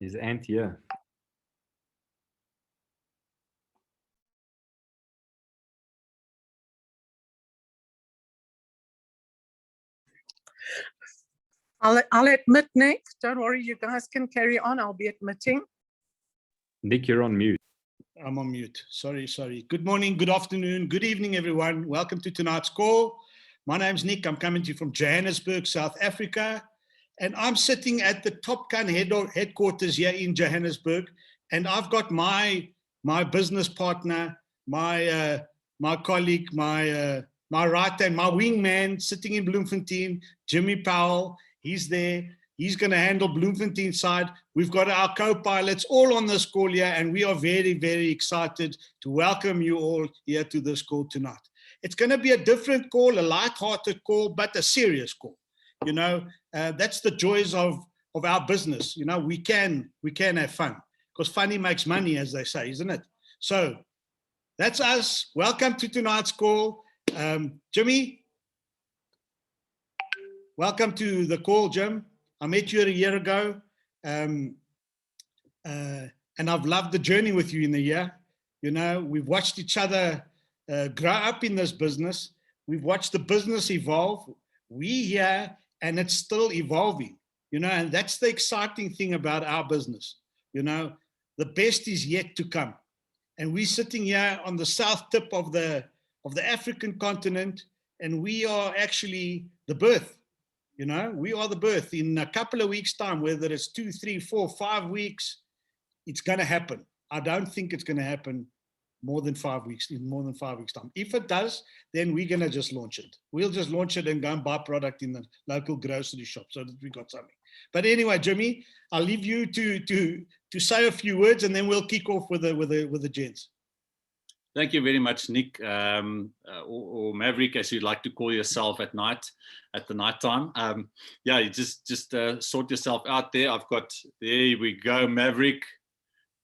Is Ant here? I'll admit, Nick. Don't worry, you guys can carry on. I'll be admitting. Nick, you're on mute. I'm on mute. Sorry. Good morning, good afternoon, good evening, everyone. Welcome to tonight's call. My name's Nick. I'm coming to you from Johannesburg, South Africa. And I'm sitting at the Top Gun headquarters here in Johannesburg. And I've got my business partner, my colleague, my right hand, my wingman sitting in Bloemfontein, Jimmy Powell. He's there. He's going to handle Bloemfontein side. We've got our co-pilots all on this call here, and we are very, very excited to welcome you all here to this call tonight. It's going to be a different call, a light-hearted call, but a serious call. You know, that's the joys of our business. You know, we can have fun because funny makes money, as they say, isn't it? So that's us. Welcome to tonight's call. Jimmy, welcome to the call, Jim. I met you a year ago, and I've loved the journey with you in the year. You know, we've watched each other grow up in this business. We've watched the business evolve. We here, and it's still evolving, you know, and that's the exciting thing about our business. You know, the best is yet to come. And we're sitting here on the south tip of the African continent, and we are actually the birth. You know, we are the birth. In a couple of weeks' time, whether it's 2, 3, 4, 5 weeks, it's going to happen. I don't think it's going to happen more than 5 weeks, in more than 5 weeks' time. If it does, then we're going to just launch it. We'll just launch it and go and buy product in the local grocery shop so that we got something. But anyway, Jimmy, I'll leave you to say a few words, and then we'll kick off with the gents. Thank you very much, Nick, or Maverick, as you'd like to call yourself at night, at the night time. Yeah, you just sort yourself out there. There we go, Maverick.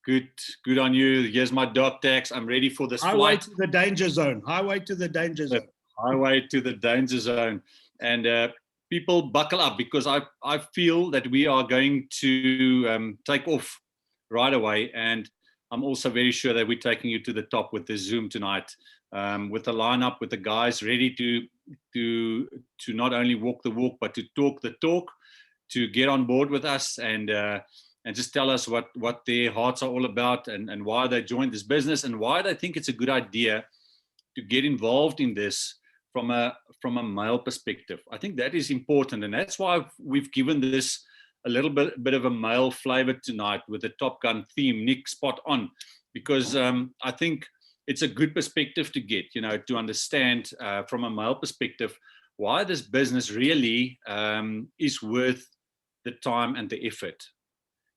Good on you. Here's my dog tags. I'm ready for this Highway flight. to the danger zone. Highway to the danger zone. Highway to the danger zone. And people buckle up, because I feel that we are going to take off right away. And I'm also very sure that we're taking you to the top with the Zoom tonight, with the lineup, with the guys ready to not only walk the walk, but to talk the talk, to get on board with us and just tell us what their hearts are all about, and why they joined this business, and why they think it's a good idea to get involved in this from a male perspective. I think that is important, and that's why we've given this a little bit of a male flavor tonight with the Top Gun theme. Nick, spot on, because I think it's a good perspective to get, you know, to understand from a male perspective why this business really is worth the time and the effort.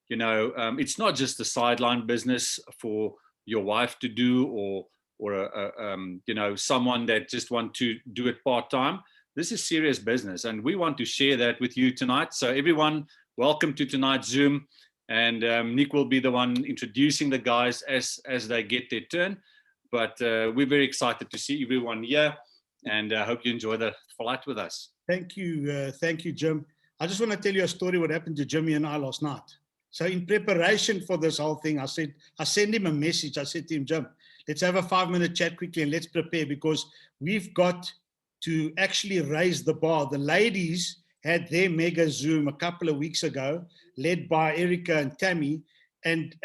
You know, it's not just a sideline business for your wife to do, or you know, someone that just want to do it part-time. This is serious business, and we want to share that with you tonight. So everyone, welcome to tonight's Zoom, and Nick will be the one introducing the guys as they get their turn. But we're very excited to see everyone here, and I hope you enjoy the flight with us. Thank you, Jim. I just want to tell you a story what happened to Jimmy and I last night. So in preparation for this whole thing, I sent him a message. I said to him, Jim, let's have a 5-minute chat quickly and let's prepare, because we've got to actually raise the bar. The ladies had their mega Zoom a couple of weeks ago, led by Erica and Tammy, and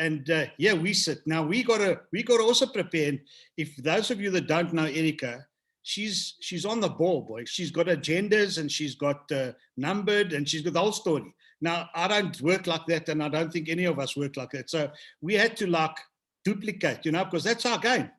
yeah, we sit. Now we gotta also prepare. And if those of you that don't know Erica, she's on the ball, boy. She's got agendas, and she's got numbered, and she's got the whole story. Now I don't work like that, and I don't think any of us work like that. So we had to like duplicate, you know, because that's our game.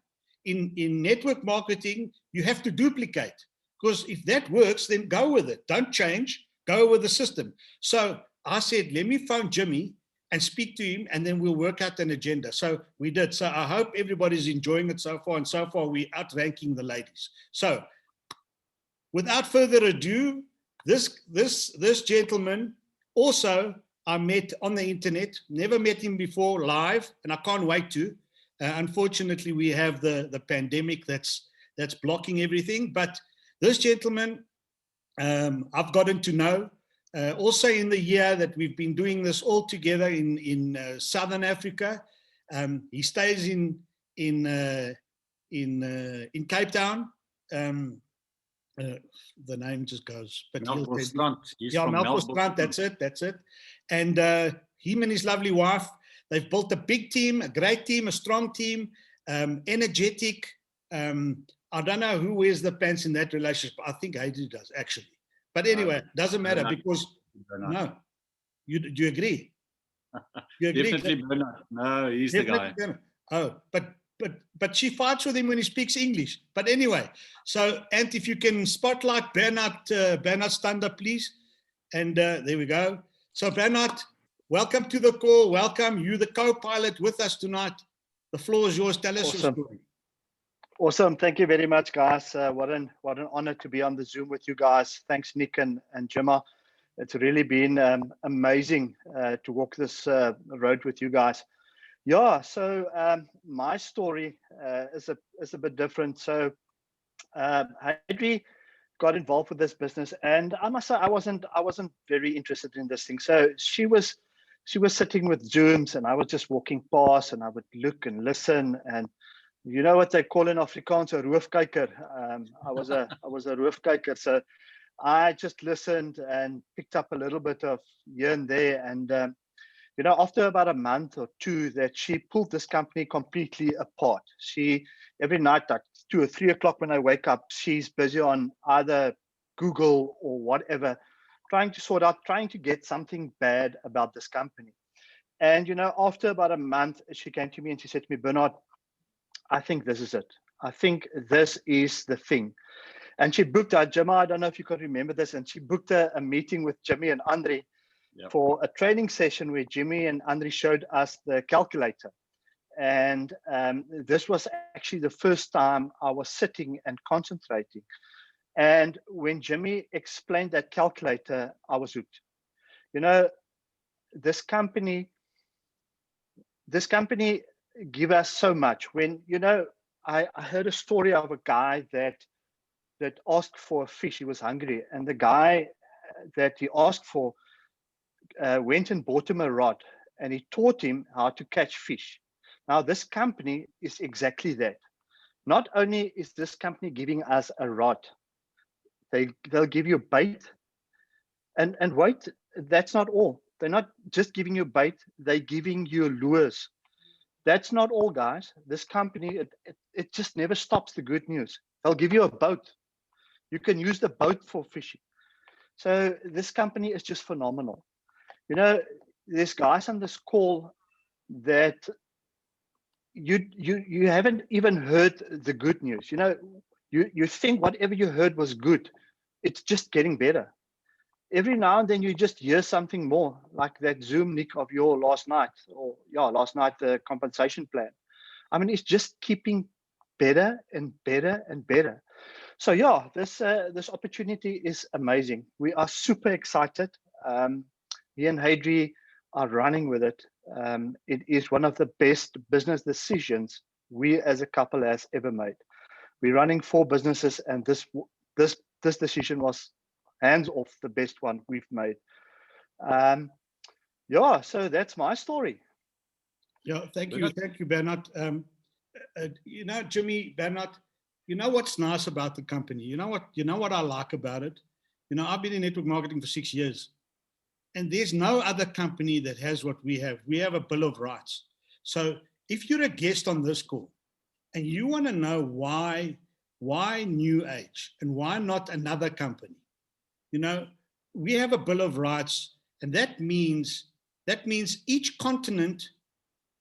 In network marketing, you have to duplicate, because if that works, then go with it. Don't change. Go with the system. So I said, let me phone Jimmy and speak to him, and then we'll work out an agenda. So we did. So I hope everybody's enjoying it so far, and so far we're outranking the ladies. So without further ado, this gentleman also I met on the internet, never met him before live, and I can't wait to. Unfortunately, we have the pandemic that's blocking everything. But this gentleman, I've gotten to know Also in the year that we've been doing this all together in Southern Africa, he stays in Cape Town. The name just goes, but Melkbosstrand. He's yeah, from Melkbosstrand, that's it. And him and his lovely wife, they've built a big team, a great team, a strong team, energetic. I don't know who wears the pants in that relationship. I think Heidi does, actually. But anyway, doesn't matter because, no. Do you agree? You agree? Definitely Bernard. No, he's the guy. Oh, but she fights with him when he speaks English. But anyway, so, and if you can spotlight Bernard Stander, please. And there we go. So Bernard, welcome to the call. Welcome. You, the co-pilot with us tonight. The floor is yours. Tell us your story. Awesome. Thank you very much, guys. What an honor to be on the Zoom with you guys. Thanks, Nick and Gemma. It's really been amazing to walk this road with you guys. Yeah, so my story is a bit different. So Heidi got involved with this business, and I must say I wasn't very interested in this thing. So she was sitting with Zooms, and I was just walking past, and I would look and listen, and you know what they call in Afrikaans a roofkyker. I was a roofkyker, so I just listened and picked up a little bit of here and there, and you know, after about a month or two, that she pulled this company completely apart. She, every night, like 2 or 3 o'clock when I wake up, she's busy on either Google or whatever, trying to get something bad about this company. And, you know, after about a month, she came to me and she said to me, Bernard, I think this is it. I think this is the thing. And she booked, Gemma, I don't know if you can remember this, and she booked a meeting with Jimmy and Andre. Yep. For a training session where Jimmy and Andre showed us the calculator. And this was actually the first time I was sitting and concentrating. And when Jimmy explained that calculator, I was hooked. You know, this company give us so much. When, you know, I heard a story of a guy that asked for a fish. He was hungry. And the guy that he asked for went and bought him a rod, and he taught him how to catch fish. Now, this company is exactly that. Not only is this company giving us a rod, they'll give you bait. And wait, that's not all. They're not just giving you bait, they're giving you lures. That's not all, guys. This company, it just never stops the good news. They'll give you a boat. You can use the boat for fishing. So this company is just phenomenal. You know, there's guys on this call that you haven't even heard the good news. You know, you think whatever you heard was good. It's just getting better. Every now and then you just hear something more, like that Zoom, Nick, of your last night, the compensation plan. I mean, it's just keeping better and better and better. So yeah, this opportunity is amazing. We are super excited. He and Heidi are running with it. It is one of the best business decisions we as a couple has ever made. We're running 4 businesses, and this decision was hands off the best one we've made. Yeah, so that's my story. Yeah, thank you, Bernard. You know, Jimmy, Bernard, you know what's nice about the company? You know what I like about it? You know, I've been in network marketing for 6 years. And there's no other company that has what we have. We have a bill of rights. So if you're a guest on this call and you want to know why New Age and why not another company, you know, we have a bill of rights, and that means each continent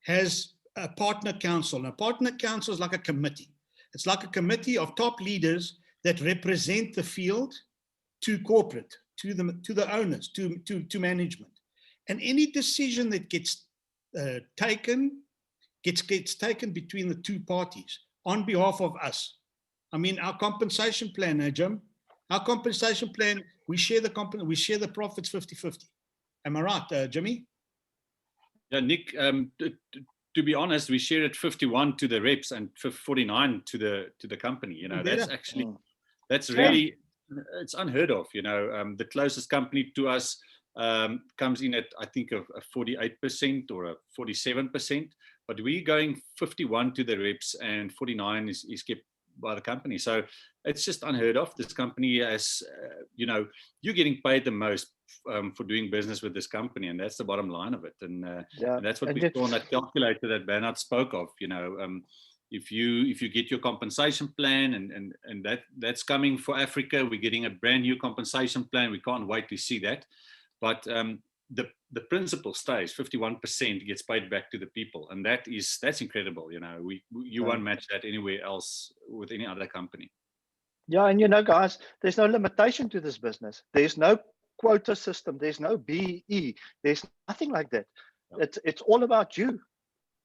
has a partner council. And a partner council is like a committee. It's like a committee of top leaders that represent the field to corporate, to the owners, to management. And any decision that gets taken gets taken between the 2 parties on behalf of us. I mean, our compensation plan, Jim, our compensation plan, we share the profits 50-50. Am I right, Jimmy? Yeah, Nick, to be honest, we share it 51 to the reps and 49 to the company. You know, that's actually, that's really, it's unheard of. The closest company to us comes in at, I think, a 48% or a 47%, but we're going 51 to the reps and 49 is kept by the company. So it's just unheard of. This company has, you're getting paid the most for doing business with this company, and that's the bottom line of it. And that's what we saw on that calculator that Bernard spoke of. If you get your compensation plan, and that's coming for Africa, we're getting a brand new compensation plan. We can't wait to see that. But the principle stays. 51% gets paid back to the people, and that's incredible. You won't match that anywhere else with any other company. Yeah, and guys, there's no limitation to this business. There's no quota system. There's no BE. There's nothing like that. It's all about you.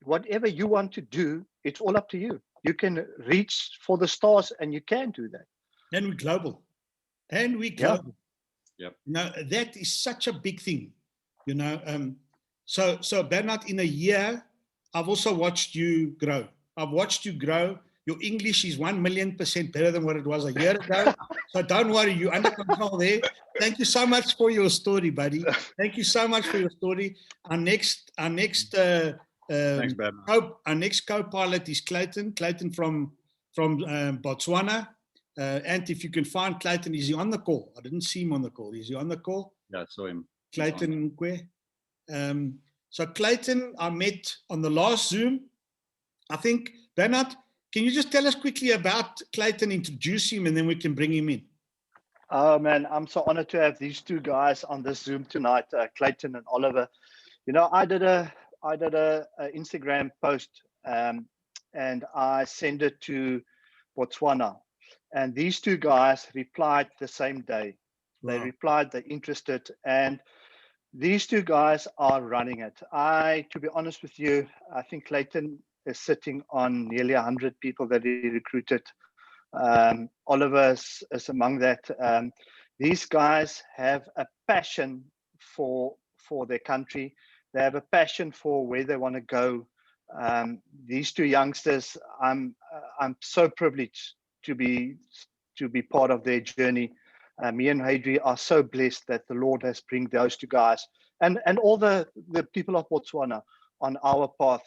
Whatever you want to do, it's all up to you. You can reach for the stars, and you can do that. And we're global. And we global. Yep. That is such a big thing. So Bernard, in a year, I've also watched you grow. I've watched you grow. Your English is 1,000,000% better than what it was a year ago. So don't worry, you're under control there. Thank you so much for your story, buddy. Thank you so much for your story. Our next Thanks, Bernard. Our next co-pilot is Clayton. Clayton from Botswana. And if you can find Clayton, is he on the call? I didn't see him on the call. Is he on the call? Yeah, I saw him. Clayton Nkwe. So Clayton, I met on the last Zoom. I think, Bernard, can you just tell us quickly about Clayton, introduce him, and then we can bring him in? Oh, man, I'm so honored to have these two guys on this Zoom tonight, Clayton and Oliver. I did a Instagram post and I sent it to Botswana. And these two guys replied the same day. They replied, they're interested. And these two guys are running it. To be honest with you, I think Clayton is sitting on nearly 100 people that he recruited. Oliver is among that. These guys have a passion for their country. They have a passion for where they want to go. These two youngsters, I'm so privileged to be part of their journey. Me and Hadri are so blessed that the Lord has bring those two guys and all the people of Botswana on our path.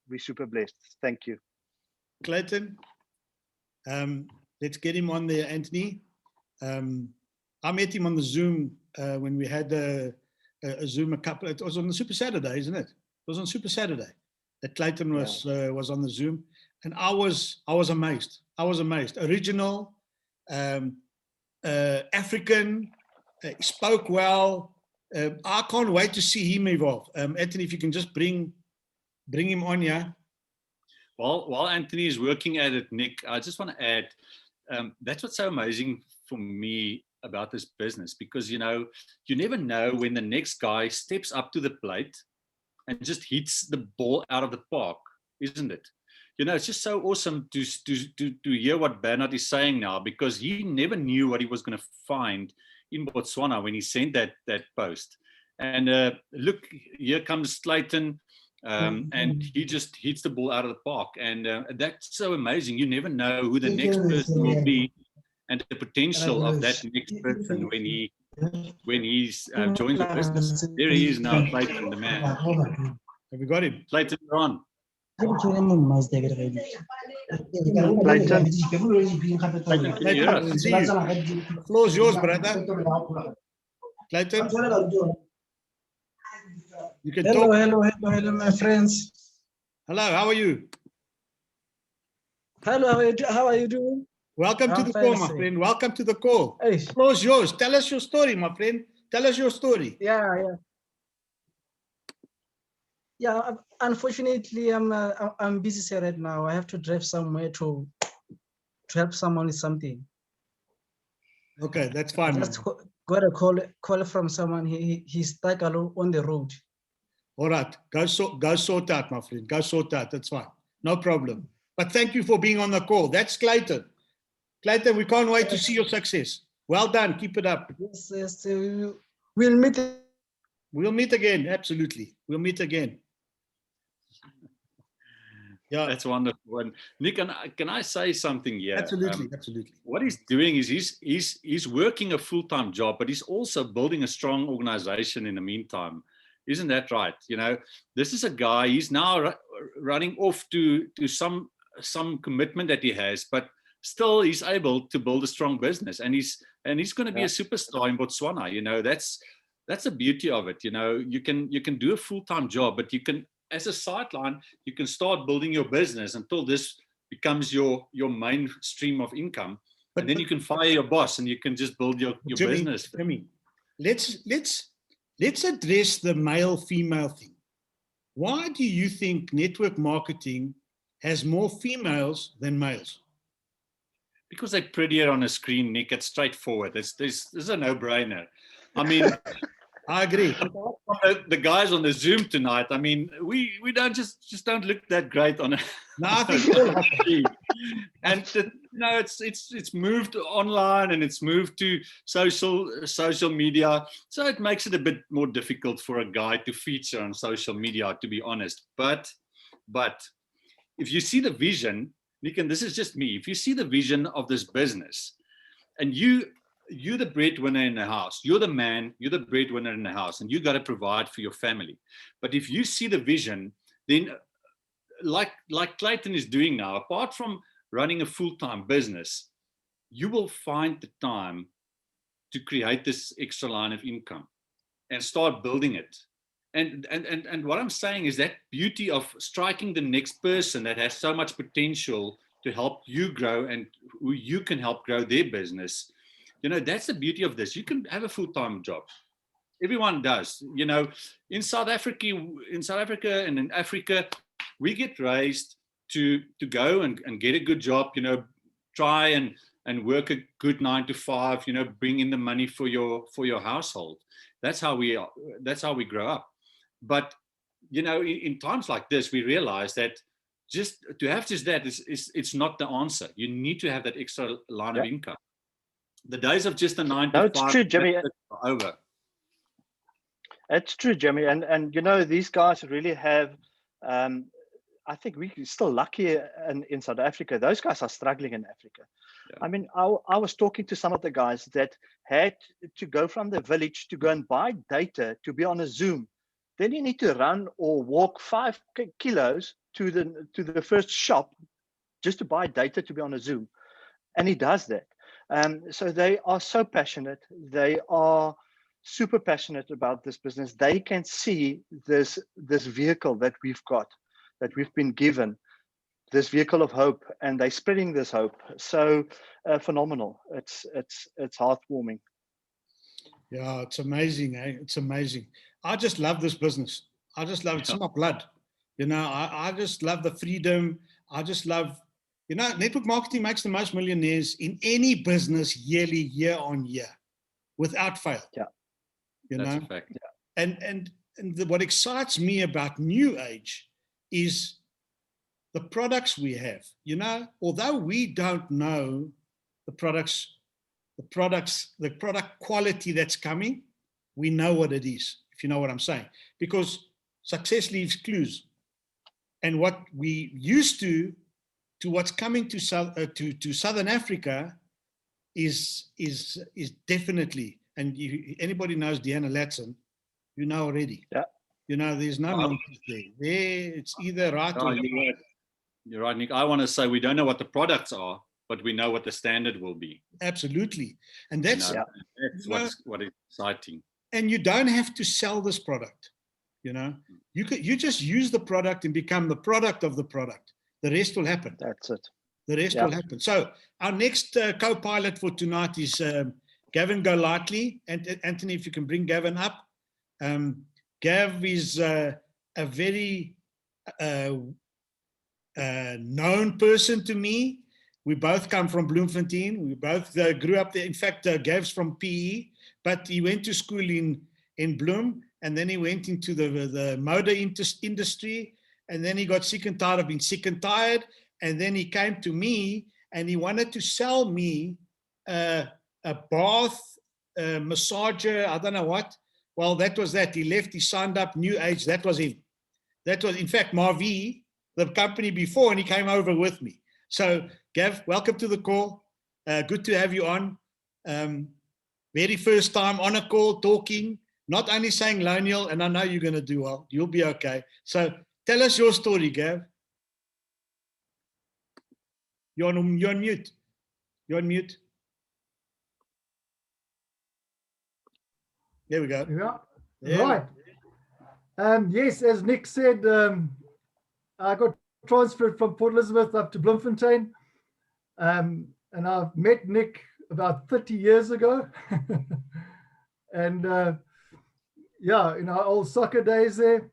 We're super blessed. Thank you. Clayton, let's get him on there, Anthony. I met him on the Zoom when we had a Zoom it was on the Super Saturday, isn't it? It was on Super Saturday that Clayton was on the Zoom, and I was amazed. I was amazed. Original, African, spoke well. I can't wait to see him evolve. Anthony, if you can just bring him on, yeah. While Anthony is working at it, Nick, I just want to add, that's what's so amazing for me about this business, because you never know when the next guy steps up to the plate and just hits the ball out of the park, isn't it? It's just so awesome to hear what Bernard is saying now, because he never knew what he was going to find in Botswana when he sent that post. And look, here comes Clayton, and he just hits the ball out of the park. And that's so amazing. You never know who the next person will be, and the potential of that next person when he joins the business. There he is now, Clayton, the man. Have we got him? Clayton, you're on. Clayton. The floor is yours, brother. Clayton, you can talk. Hello, my friends. Hello, how are you? Hello, how are you doing? Welcome to the call, my friend. Welcome to the call. Hey. The floor is yours. Tell us your story, my friend. Tell us your story. Yeah. Unfortunately, I'm busy right now. I have to drive somewhere to help someone with something. Okay, that's fine. Just got a call from someone. He's stuck alone on the road. All right, go sort out, my friend. Go sort out. That's fine. No problem. But thank you for being on the call. That's Clayton. Clayton, we can't wait to see your success. Well done. Keep it up. Yes. We'll meet. We'll meet again. Absolutely. We'll meet again. Yeah, That's wonderful. And Nick, can I say something here? absolutely, absolutely. What he's doing is he's working a full-time job, but he's also building a strong organization in the meantime. Isn't that right? You know, this is a guy, he's now running off to some commitment that he has, but still he's able to build a strong business, and he's going to be a superstar in Botswana. You know, that's the beauty of it. You know, you can do a full-time job, but you can, as a sideline, you can start building your business until this becomes your main stream of income. And then you can fire your boss and you can just build your Jimmy, business. Jimmy, let's address the male-female thing. Why do you think network marketing has more females than males? Because they're prettier on a screen, Nick. It's straightforward. This is a no-brainer. I mean, I agree. the guys on the Zoom tonight, I mean, we don't just don't look that great on a No, I think all and it's moved online and it's moved to social media, so it makes it a bit more difficult for a guy to feature on social media, to be honest. But if you see the vision, Nick, and this is just me, if you see the vision of this business, and you're the breadwinner in the house, you're the man, you're the breadwinner in the house, and you got to provide for your family. But if you see the vision, then like Clayton is doing now, apart from running a full-time business, you will find the time to create this extra line of income and start building it. And what I'm saying is that beauty of striking the next person that has so much potential to help you grow and who you can help grow their business. You know, that's the beauty of this. You can have a full-time job. Everyone does. You know, in South Africa and in Africa, we get raised to go and get a good job, you know, try and work a good 9 to 5, you know, bring in the money for your household. That's how we grow up. But, you know, in times like this, we realize that just to have just that it's not the answer. You need to have that extra line of income. The days of just a 9 to 5 it's true, Jimmy. are over. It's true, Jimmy. And you know, these guys really have, I think we're still lucky in South Africa. Those guys are struggling in Africa. Yeah. I mean, I was talking to some of the guys that had to go from the village to go and buy data to be on a Zoom. Then you need to run or walk 5 kilos to the first shop just to buy data to be on a Zoom. And he does that. So they are so passionate. They are super passionate about this business. They can see this vehicle that we've got, that we've been given, this vehicle of hope, and they're spreading this hope. So phenomenal. It's heartwarming. Yeah, it's amazing. It's amazing. I just love this business. I just love it's in my blood. You know, I just love the freedom. I just love, you know, network marketing makes the most millionaires in any business yearly, year on year, without fail. Yeah, you That's know, a fact. and what excites me about New Age is the products we have. You know, although we don't know the product quality that's coming, we know what it is, if you know what I'm saying, because success leaves clues. And what we used to what's coming to Southern Africa is definitely, and anybody knows Deanna Latson, you know already. Yeah. You know, there's no nonsense there. It's either right or you're right. You're right, Nick. I want to say we don't know what the products are, but we know what the standard will be. Absolutely. And that's what is exciting. And you don't have to sell this product. You know, you just use the product and become the product of the product. The rest will happen. That's it. The rest will happen. So our next co-pilot for tonight is Gavin Golightly. And Anthony, if you can bring Gavin up. Gav is a very known person to me. We both come from Bloemfontein. We both grew up there. In fact, Gav's from PE, but he went to school in Bloem, and then he went into the motor industry, and then he got sick and tired of being sick and tired, and then he came to me, and he wanted to sell me a bath massager, I don't know what. Well, that was that. He left, he signed up New Age. That was him. That was, in fact, Marvi, the company before, and he came over with me. So, Gav, welcome to the call. Good to have you on. Very first time on a call, talking, not only saying Loniel, and I know you're going to do well. You'll be okay. So, tell us your story, Gav. You're on mute. You're on mute. There we go. Yeah. There we Right. Yes, as Nick said, I got transferred from Port Elizabeth up to Bloemfontein. And I've met Nick about 30 years ago. And yeah, in our old soccer days there.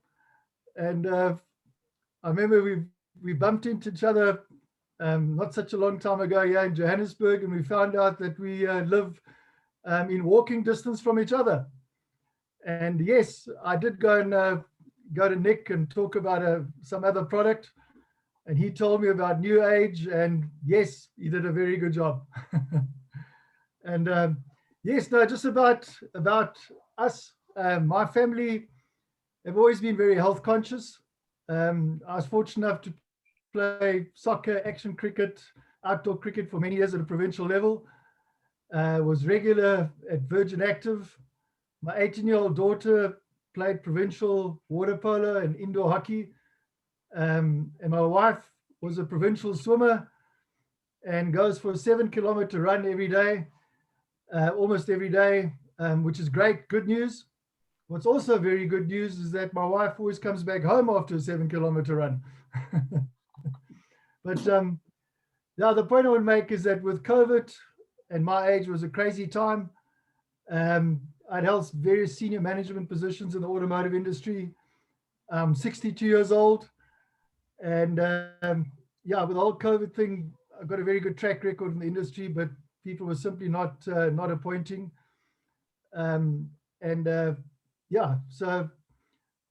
And I remember we bumped into each other not such a long time ago here in Johannesburg, and we found out that we live in walking distance from each other. And yes, I did go to Nick and talk about some other product, and he told me about New Age, and yes, he did a very good job. And yes, no, just about us. My family have always been very health conscious. I was fortunate enough to play soccer, action cricket, outdoor cricket for many years at a provincial level. Was regular at Virgin Active. My 18-year-old daughter played provincial water polo and indoor hockey. And my wife was a provincial swimmer and goes for a 7-kilometer run every day, almost every day, which is great, good news. What's also very good news is that my wife always comes back home after a 7-kilometer run. But yeah, the point I would make is that with COVID, and my age was a crazy time, I'd held various senior management positions in the automotive industry. I'm 62 years old. And yeah, with the whole COVID thing, I've got a very good track record in the industry, but people were simply not appointing. Yeah, so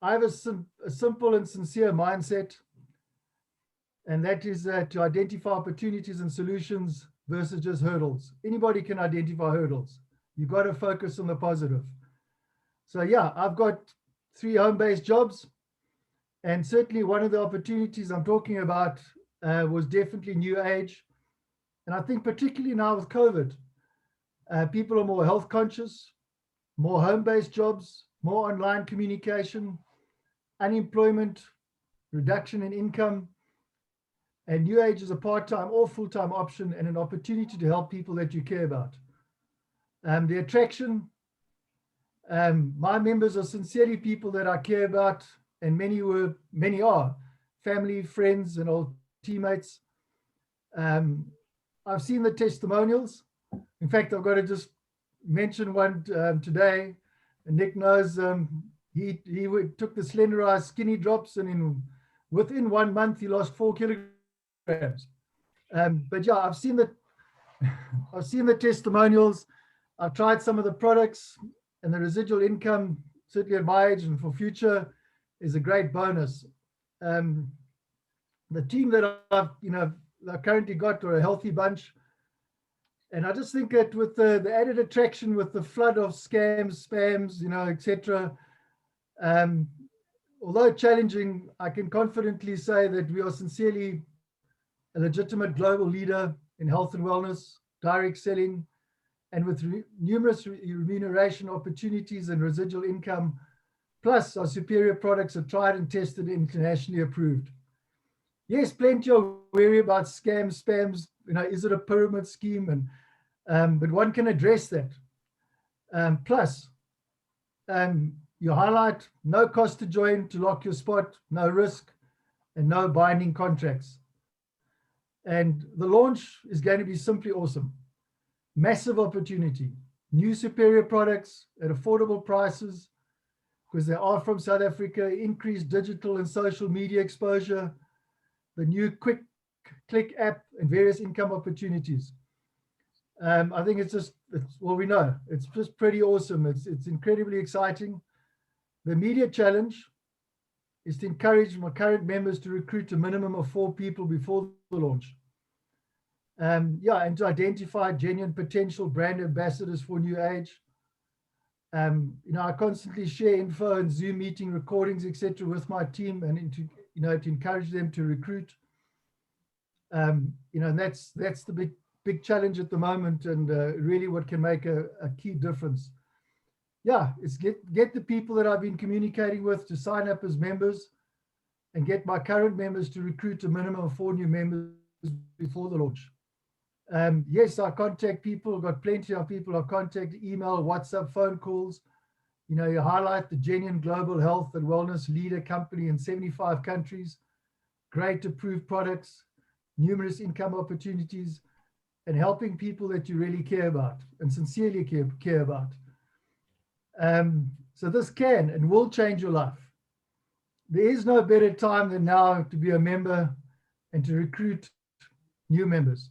I have a simple and sincere mindset, and that is to identify opportunities and solutions versus just hurdles. Anybody can identify hurdles. You've got to focus on the positive. So yeah, I've got 3 home-based jobs, and certainly one of the opportunities I'm talking about was definitely New Age. And I think particularly now with COVID, people are more health conscious, more home-based jobs, more online communication, unemployment, reduction in income, and New Age is a part-time or full-time option and an opportunity to help people that you care about. The attraction, my members are sincerely people that I care about, and many are family, friends, and old teammates. I've seen the testimonials. In fact, I've got to just mention one today. And Nick knows he took the slenderized skinny drops, and within 1 month he lost 4 kilograms. But yeah, I've seen the testimonials. I've tried some of the products, and the residual income, certainly at my age and for future, is a great bonus. The team that I've currently got are a healthy bunch. And I just think that with the added attraction, with the flood of scams, spams, etc., although challenging, I can confidently say that we are sincerely a legitimate global leader in health and wellness, direct selling, and with numerous remuneration opportunities and residual income. Plus, our superior products are tried and tested and internationally approved. Yes, plenty are wary about scams, spams. Is it a pyramid scheme? But one can address that. Plus, you highlight no cost to join, to lock your spot, no risk, and no binding contracts. And the launch is going to be simply awesome. Massive opportunity. New superior products at affordable prices, because they are from South Africa, increased digital and social media exposure, the new quick click app, and various income opportunities. I think it's just pretty awesome. It's incredibly exciting. The immediate challenge is to encourage my current members to recruit a minimum of 4 people before the launch. And to identify genuine potential brand ambassadors for New Age. I constantly share info and Zoom meeting recordings, etc., with my team, and to encourage them to recruit. And that's the big challenge at the moment, and really what can make a key difference. Yeah, it's get the people that I've been communicating with to sign up as members, and get my current members to recruit a minimum of 4 new members before the launch. Yes, I contact people, got plenty of people I contact, email, WhatsApp, phone calls. You highlight the genuine global health and wellness leader company in 75 countries, great approved products, numerous income opportunities, and helping people that you really care about and sincerely care about. So this can and will change your life. There is no better time than now to be a member and to recruit new members.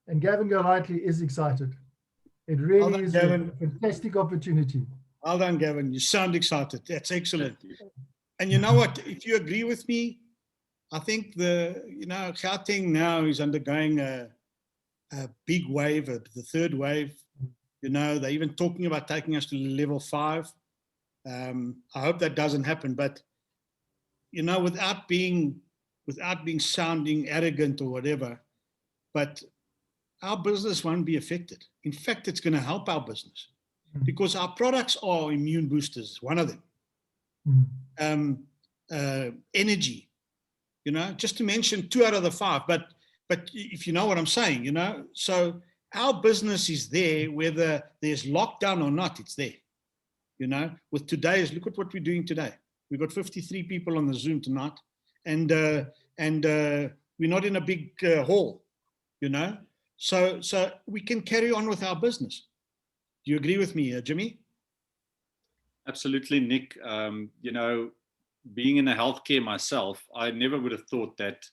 And Gavin Golightly is excited. It really is a fantastic opportunity. Well done, Gavin. You sound excited. That's excellent. And you know what? If you agree with me, I think Gauteng now is undergoing a big wave, the third wave. They're even talking about taking us to level 5. I hope that doesn't happen, but without being sounding arrogant or whatever, but our business won't be affected. In fact, it's going to help our business because our products are immune boosters, one of them. Energy, just to mention 2 out of the 5, but if you know what I'm saying, so our business is there, whether there's lockdown or not, it's there. With today's, look at what we're doing today. We've got 53 people on the Zoom tonight, and we're not in a big hall, so we can carry on with our business. Do you agree with me, Jimmy? Absolutely, Nick. Being in the healthcare myself, I never would have thought that,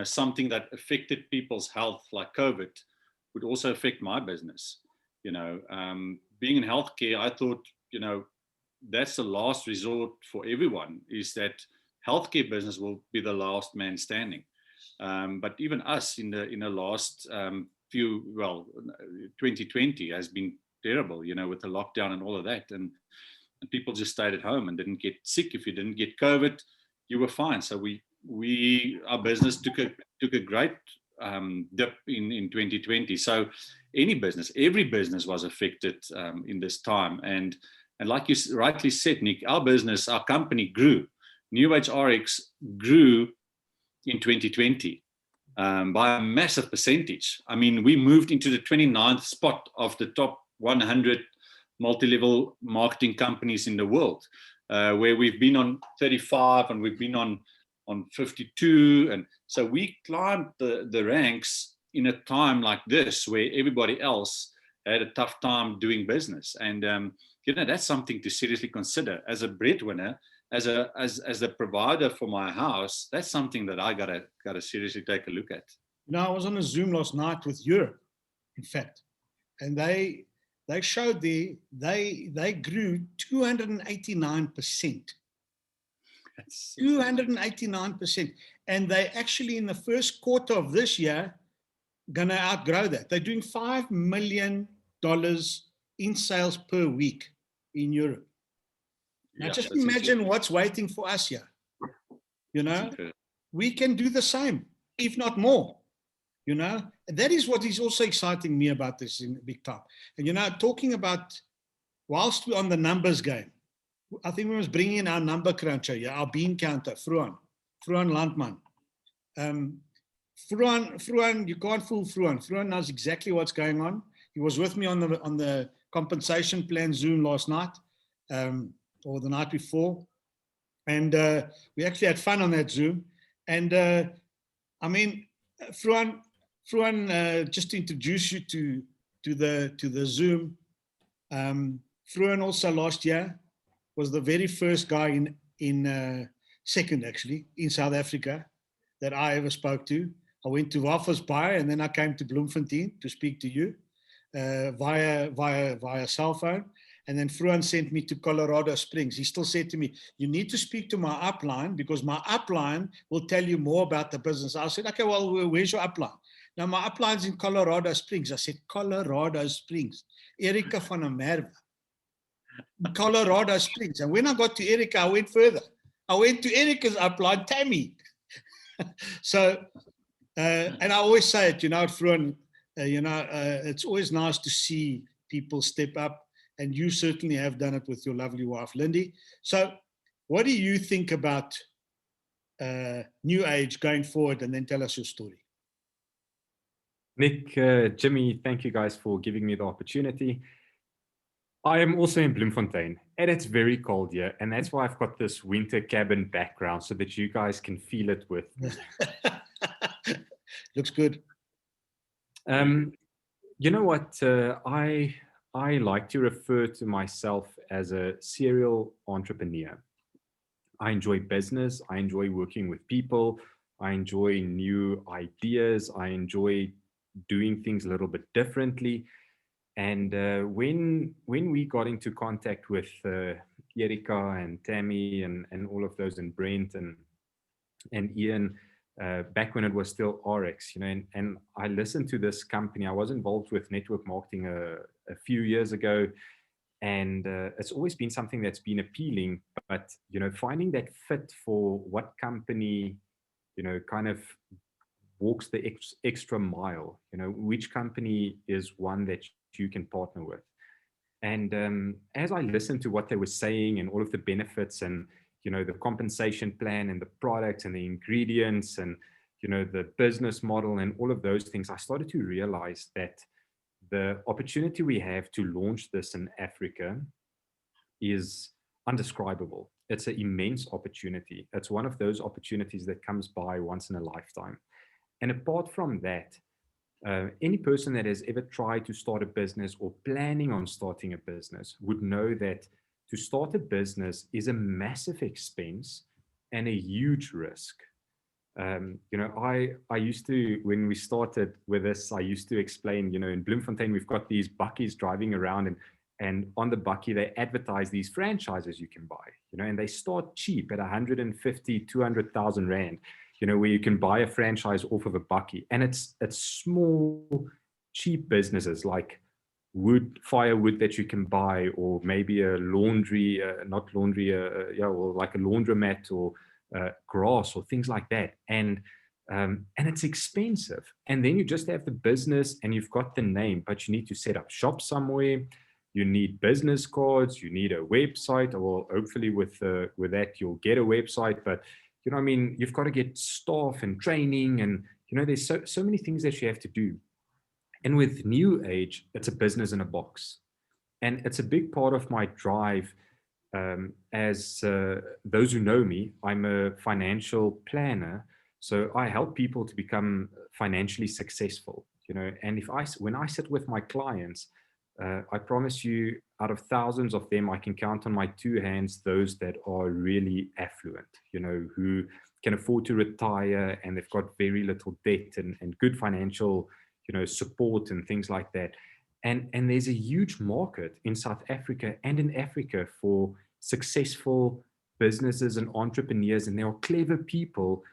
something that affected people's health like COVID would also affect my business. Being in healthcare, I thought, that's the last resort for everyone, is that healthcare business will be the last man standing. But even us in the last 2020 has been terrible, with the lockdown and all of that. And people just stayed at home and didn't get sick. If you didn't get COVID, you were fine. So our business took a great dip in 2020. So every business was affected in this time. And like you rightly said, Nick, our company grew. New Age RX grew in 2020 by a massive percentage. I mean, we moved into the 29th spot of the top 100 multi-level marketing companies in the world, where we've been on 35 and we've been on 52. And so we climbed the ranks in a time like this where everybody else had a tough time doing business. And, that's something to seriously consider as a breadwinner, as a provider for my house. That's something that I gotta seriously take a look at. I was on a Zoom last night with Europe, in fact, and they showed they grew 289%. That's 289%. And they actually, in the first quarter of this year, gonna outgrow that. They're doing $5 million in sales per week in Europe. Now, just imagine what's waiting for us here. We can do the same, if not more. And that is what is also exciting me about this in big time. And talking about, whilst we're on the numbers game, I think we must bring in our number cruncher, our bean counter, Frohan Landman. Frohan, you can't fool Frohan. Frohan knows exactly what's going on. He was with me on the compensation plan Zoom last night, or the night before. And we actually had fun on that Zoom. And Frohan, just to introduce you to the Zoom, Frohan also last year was the very first guy second actually in South Africa that I ever spoke to. I went to Waffelsbaai and then I came to Bloemfontein to speak to you via cell phone. And then Frohan sent me to Colorado Springs. He still said to me, you need to speak to my upline because my upline will tell you more about the business. I said, okay, well, where's your upline? Now, my upline's in Colorado Springs. I said, Colorado Springs. Erika van der Merwe. Colorado Springs. And when I got to Erica, I went further. I went to Erica's upline, Tammy. So, and I always say it, Frohan, it's always nice to see people step up, and you certainly have done it with your lovely wife, Lindy. So what do you think about New Age going forward? And then tell us your story. Nick, Jimmy, thank you guys for giving me the opportunity. I am also in Bloemfontein, and it's very cold here, and that's why I've got this winter cabin background so that you guys can feel it with me. Looks good. You know what? I like to refer to myself as a serial entrepreneur. I enjoy business. I enjoy working with people. I enjoy new ideas. I enjoy doing things a little bit differently. And when we got into contact with Erica and Tammy and all of those, and Brent and Ian, back when it was still RX, and I listened to this company. I was involved with network marketing a few years ago, and it's always been something that's been appealing. But finding that fit for what company kind of walks the extra mile, which company is one that you can partner with. And as I listened to what they were saying and all of the benefits and the compensation plan and the products and the ingredients and the business model and all of those things, I started to realize that the opportunity we have to launch this in Africa is undescribable. It's an immense opportunity. It's one of those opportunities that comes by once in a lifetime. And apart from that, any person that has ever tried to start a business or planning on starting a business would know that to start a business is a massive expense and a huge risk. I used to, when we started with this, I used to explain, in Bloemfontein, we've got these bakkies driving around, and on the bakkie, they advertise these franchises you can buy, and they start cheap at 150, 200,000 Rand, where you can buy a franchise off of a bakkie. And it's small, cheap businesses like firewood that you can buy, or maybe a laundry, or like a laundromat, or grass, or things like that. And it's expensive. And then you just have the business and you've got the name, but you need to set up shop somewhere. You need business cards, you need a website, or hopefully with that you'll get a website. But you've got to get staff and training, and there's so many things that you have to do. And with New Age, it's a business in a box, and it's a big part of my drive. As those who know me, I'm a financial planner, so I help people to become financially successful. And when I sit with my clients, I promise you, out of thousands of them, I can count on my two hands those that are really affluent, who can afford to retire, and they've got very little debt and good financial, support and things like that. And there's a huge market in South Africa and in Africa for successful businesses and entrepreneurs, and there are clever people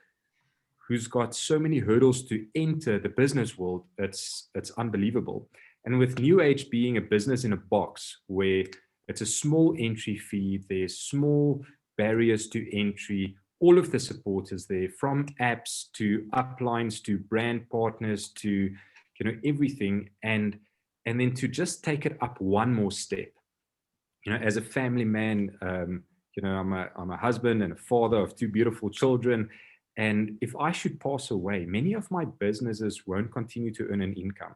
who's got so many hurdles to enter the business world. It's unbelievable. And with New Age being a business in a box, where it's a small entry fee, there's small barriers to entry, all of the support is there, from apps to uplines to brand partners to everything. And then to just take it up one more step, as a family man, I'm a husband and a father of two beautiful children. And if I should pass away, many of my businesses won't continue to earn an income.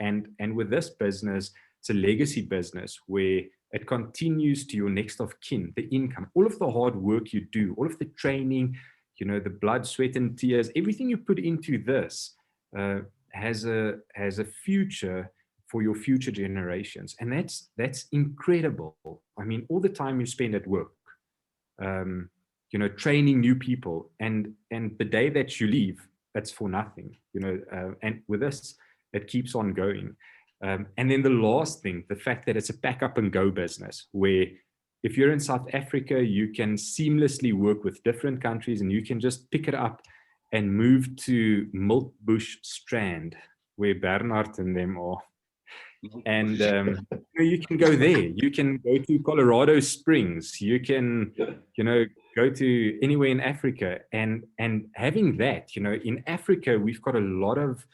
And with this business, it's a legacy business where it continues to your next of kin, the income, all of the hard work you do, all of the training, the blood, sweat, and tears, everything you put into this has a future for your future generations. And that's incredible. I mean, all the time you spend at work, training new people, and the day that you leave, it's for nothing, and with this, it keeps on going. And then the last thing, the fact that it's a pack up and go business, where if you're in South Africa, you can seamlessly work with different countries, and you can just pick it up and move to Milkbush Strand, where Bernard and them are. And you can go there. You can go to Colorado Springs. You can, go to anywhere in Africa. And having that, in Africa, we've got a lot of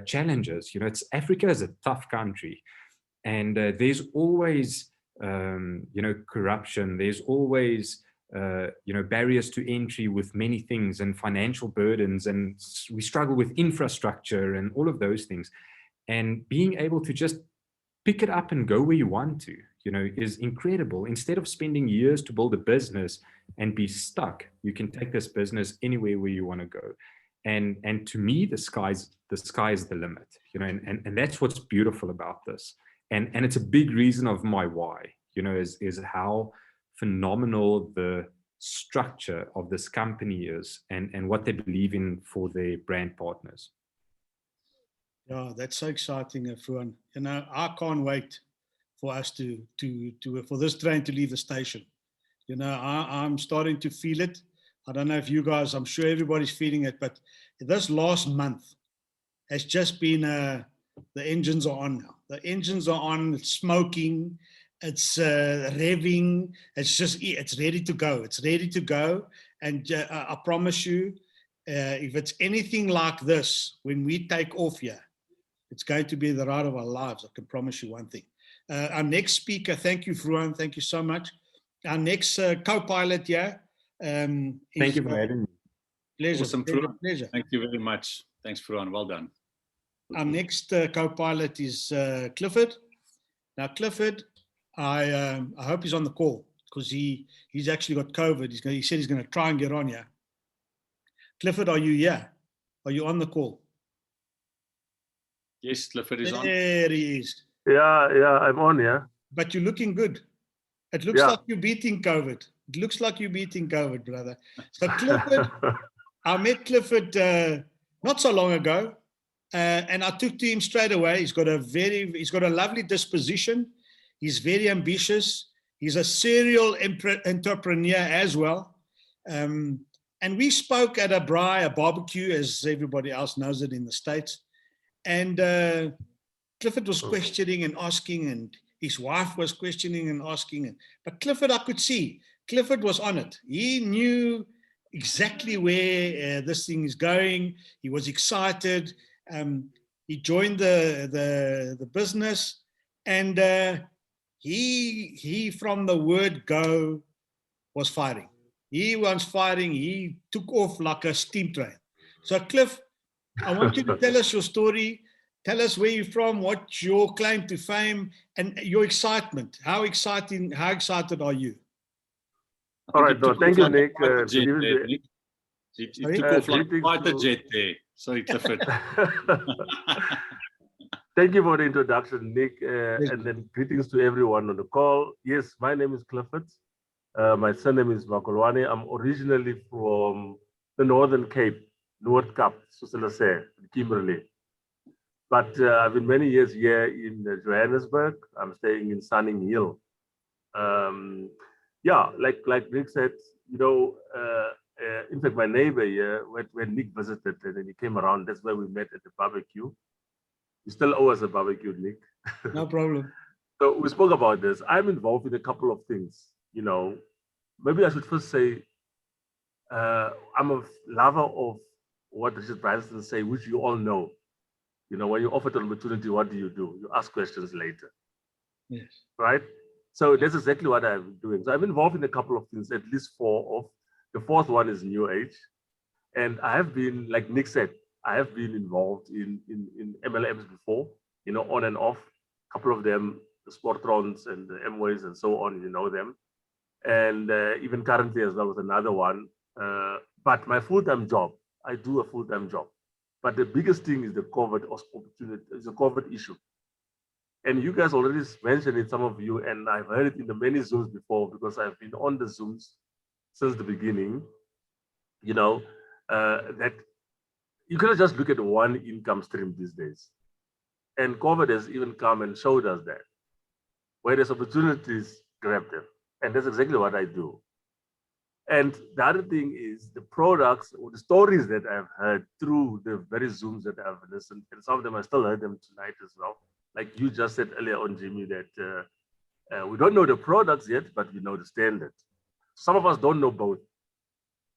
challenges. Africa is a tough country, and there's always, corruption. There's always, barriers to entry with many things, and financial burdens, and we struggle with infrastructure and all of those things. And being able to just pick it up and go where you want to, is incredible. Instead of spending years to build a business and be stuck, you can take this business anywhere where you want to go. And to me, the sky's the limit, and that's what's beautiful about this. And it's a big reason of my why, is how phenomenal the structure of this company is, and what they believe in for their brand partners. Yeah, that's so exciting, Frohan. I can't wait for us for this train to leave the station. I'm starting to feel it. I don't know if you guys, I'm sure everybody's feeling it, but this last month has just been, the engines are on now. The engines are on, it's smoking, it's revving, it's ready to go. It's ready to go. And I promise you, if it's anything like this, when we take off here, it's going to be the ride of our lives. I can promise you one thing. Our next speaker, thank you, Frohan, thank you so much. Our next co-pilot here. Thank you for having me. Pleasure. Awesome, Pleasure. Thank you very much. Thanks, Frohan. Well done. Our next co-pilot is Clifford. Now, Clifford, I hope he's on the call, because he's actually got COVID. He said he's going to try and get on here. Clifford, are you here? Are you on the call? Yes, Clifford is on. There he is. Yeah, I'm on, yeah. But you're looking good. It looks like you're beating COVID. It looks like you're beating COVID, brother. So Clifford, I met Clifford not so long ago, and I took to him straight away. He's got a lovely disposition. He's very ambitious. He's a serial entrepreneur as well. And we spoke at a barbecue, as everybody else knows it in the States. And Clifford was questioning and asking, and his wife was questioning and asking. But Clifford, I could see, Clifford was on it. He knew exactly where this thing is going. He was excited. He joined the business, and he from the word go was firing. He was firing. He took off like a steam train. So Cliff, I want you to tell us your story. Tell us where you're from, what's your claim to fame, and your excitement. How excited are you? All right, no, thank you, Nick. He took off like a fighter jet there. Sorry, Clifford. Thank you for the introduction, Nick, and then greetings to everyone on the call. Yes, my name is Clifford. My surname is Makoloane. I'm originally from the Northern Cape, Noord Kaap, soos Kimberley. But I've been many years here in Johannesburg. I'm staying in Sunning Hill. Like Nick said, in fact, my neighbor here, when Nick visited and then he came around, that's where we met at the barbecue. You still owe us a barbecue, Nick. No problem. So we spoke about this. I'm involved in a couple of things. Maybe I should first say, I'm a lover of what Richard Branson say, which you all know. When you're offered an opportunity, what do? You ask questions later. Yes. Right? So that's exactly what I've been doing. So I'm involved in a couple of things, at least 4 of. The 4th one is New Age. And I have been, like Nick said, I have been involved in MLMs before, on and off. A couple of them, the Sportrons and the Mways and so on, you know them. And even currently as well with another one. But my full-time job, I do a full-time job. But the biggest thing is the COVID opportunity, is a COVID issue. And you guys already mentioned it, some of you, and I've heard it in the many Zooms before because I've been on the Zooms since the beginning, that you cannot just look at one income stream these days. And COVID has even come and showed us that. Where there's opportunities, grab them. And that's exactly what I do. And the other thing is the products or the stories that I've heard through the very Zooms that I've listened, and some of them I still heard them tonight as well, like you just said earlier on, Jimmy, that we don't know the products yet, but we know the standard. Some of us don't know both,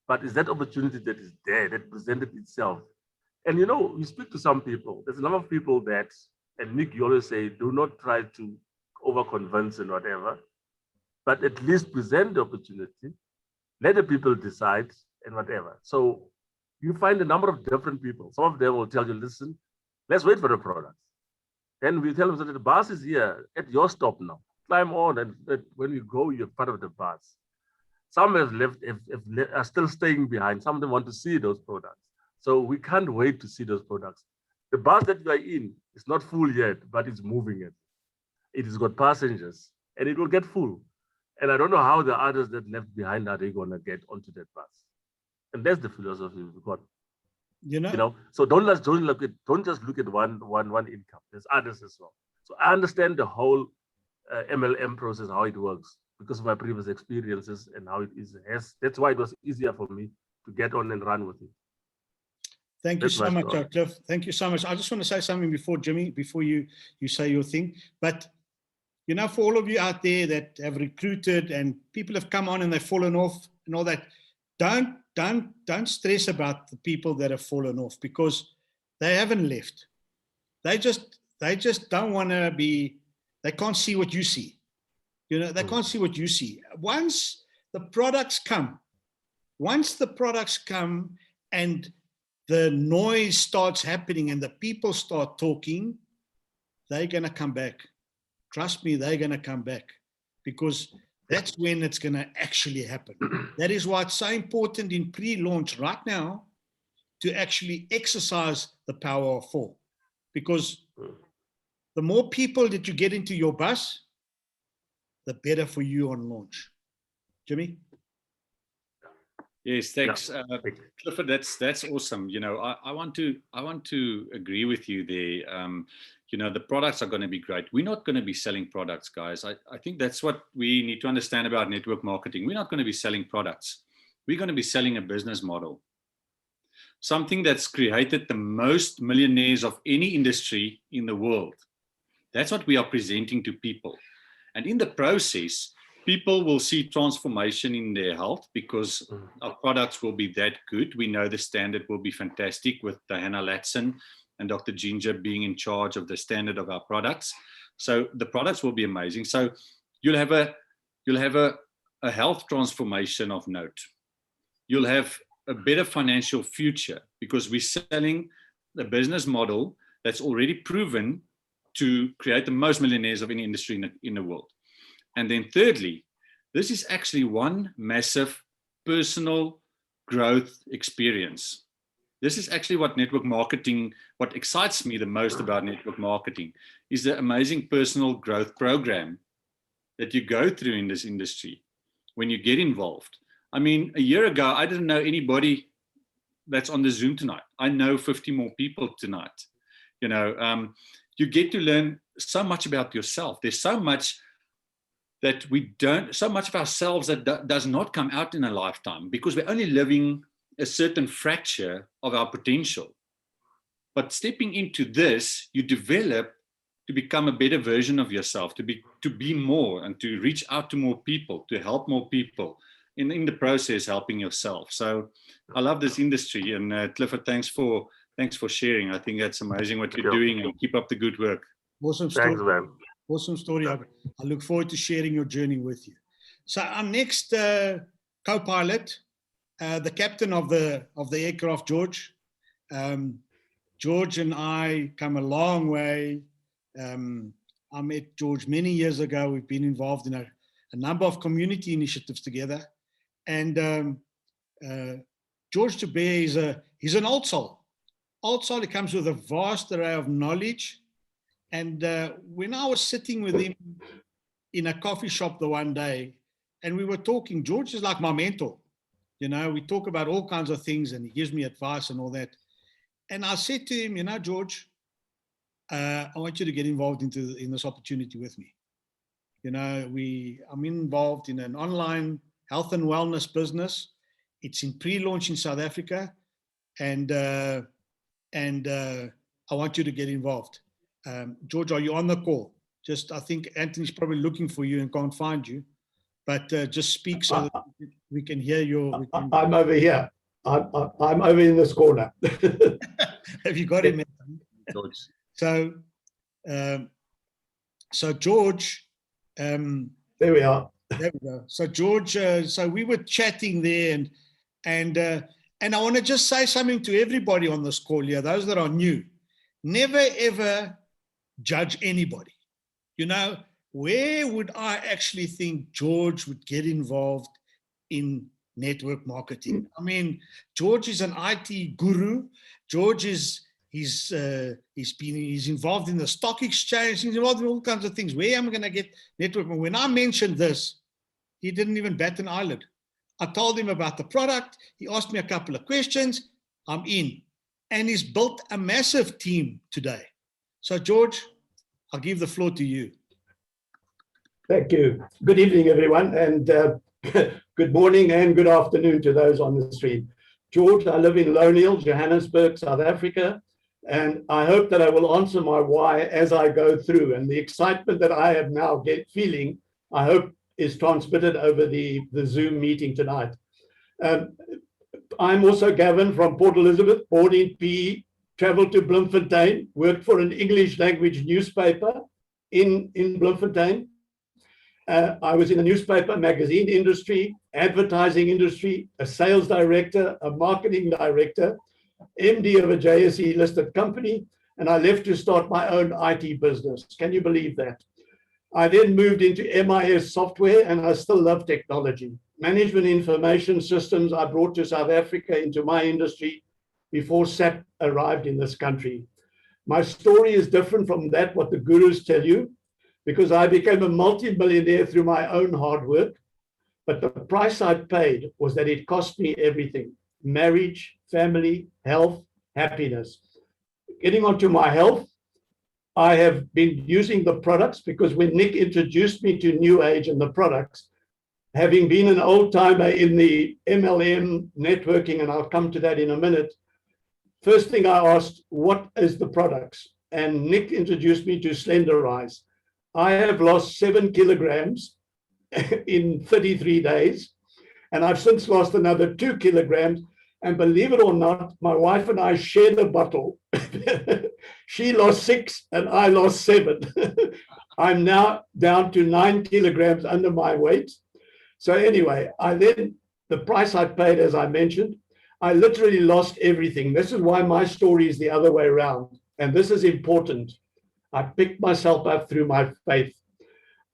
but it's that opportunity that is there, that presented itself. And you know, you speak to some people, there's a lot of people that, and Nick, you always say, do not try to over-convince and whatever, but at least present the opportunity, let the people decide and whatever. So you find a number of different people. Some of them will tell you, listen, let's wait for the products. Then we tell them that the bus is here at your stop now. Climb on, and when you go, you're part of the bus. Some have left, are still staying behind. Some of them want to see those products. So we can't wait to see those products. The bus that you are in is not full yet, but it's moving it. It has got passengers, and it will get full. And I don't know how the others that left behind are they going to get onto that bus. And that's the philosophy we've got. You know, so don't just look at one income. There's others as well. So I understand the whole MLM process, how it works, because of my previous experiences and how it is. That's why it was easier for me to get on and run with it. Thank you so much, Cliff. Thank you so much. I just want to say something before, Jimmy, before you say your thing. But, you know, for all of you out there that have recruited and people have come on and they've fallen off and all that, don't stress about the people that have fallen off, because they haven't left. They just don't want to be, they can't see what you see. You know, they can't see what you see. Once the products come and the noise starts happening and the people start talking, they're going to come back. Trust me, they're going to come back, because that's when it's going to actually happen. That is why it's so important in pre-launch right now to actually exercise the power of 4, because the more people that you get into your bus, the better for you on launch. Jimmy? Yes, thanks, Clifford. That's awesome. You know, I want to agree with you there. You know, the products are going to be great. We're not going to be selling products, guys. I think that's what we need to understand about network marketing. We're not going to be selling products. We're going to be selling a business model, something that's created the most millionaires of any industry in the world. That's what we are presenting to people, and in the process, people will see transformation in their health because our products will be that good. We know the standard will be fantastic with Diana Latson and Dr. Ginger being in charge of the standard of our products. So the products will be amazing. So you'll have a health transformation of note. You'll have a better financial future because we're selling a business model that's already proven to create the most millionaires of any industry in the world. And then thirdly, this is actually one massive personal growth experience. This is actually what network marketing, what excites me the most about network marketing, is the amazing personal growth program that you go through in this industry when you get involved. I mean, a year ago, I didn't know anybody that's on the Zoom tonight. I know 50 more people tonight. You know, you get to learn so much about yourself. There's so much that we don't, so much of ourselves that does not come out in a lifetime because we're only living a certain fracture of our potential. But stepping into this, you develop to become a better version of yourself, to be more and to reach out to more people, to help more people, in the process helping yourself. So I love this industry, and Clifford, thanks for sharing. I think that's amazing what you're doing, and keep up the good work. Awesome story. Thanks, man. Awesome story. I look forward to sharing your journey with you. So our next co-pilot, the captain of the aircraft, George. George and I come a long way. I met George many years ago. We've been involved in a number of community initiatives together. And George Joubert he's an old soul. Old soul, he comes with a vast array of knowledge. And when I was sitting with him in a coffee shop the one day, and we were talking, George is like my mentor. You know, we talk about all kinds of things, and he gives me advice and all that. And I said to him, you know, George, I want you to get involved in this opportunity with me. You know, I'm involved in an online health and wellness business. It's in pre-launch in South Africa, and I want you to get involved. George, are you on the call? Just, I think Anthony's probably looking for you and can't find you, but just speak so that we can hear your. I'm over here. I'm over in this corner. Have you got him, Anthony? George. So George, there we are. There we go. So George, so we were chatting there, and I want to just say something to everybody on this call here, those that are new. Never ever judge anybody. You know, where would I actually think George would get involved in network marketing? I mean, George is an IT guru. George is he's involved in the stock exchange. He's involved in all kinds of things. Where am I going to get network? When I mentioned this, he didn't even bat an eyelid. I told him about the product. He asked me a couple of questions. I'm in. And he's built a massive team today. So, George, I'll give the floor to you. Thank you. Good evening, everyone, and good morning and good afternoon to those on the stream. George, I live in Loneal, Johannesburg, South Africa, and I hope that I will answer my why as I go through. And the excitement that I am now feeling, I hope is transmitted over the Zoom meeting tonight. I'm also Gavin from Port Elizabeth, born in PE, traveled to Bloemfontein, worked for an English language newspaper in Bloemfontein. I was in the newspaper, magazine industry, advertising industry, a sales director, a marketing director, MD of a JSE listed company, and I left to start my own IT business. Can you believe that? I then moved into MIS software, and I still love technology. Management information systems I brought to South Africa into my industry before SAP arrived in this country. My story is different from that what the gurus tell you, because I became a multi-millionaire through my own hard work. But the price I paid was that it cost me everything: marriage, family, health, happiness. Getting onto my health, I have been using the products because when Nick introduced me to New Age and the products, having been an old timer in the MLM networking, and I'll come to that in a minute, first thing I asked, what is the products? And Nick introduced me to Slenderize. I have lost 7 kilograms in 33 days, and I've since lost another 2 kilograms. And believe it or not, my wife and I shared a bottle. She lost 6 and I lost 7. I'm now down to 9 kilograms under my weight. So anyway, the price I paid, as I mentioned, I literally lost everything. This is why my story is the other way around. And this is important. I picked myself up through my faith.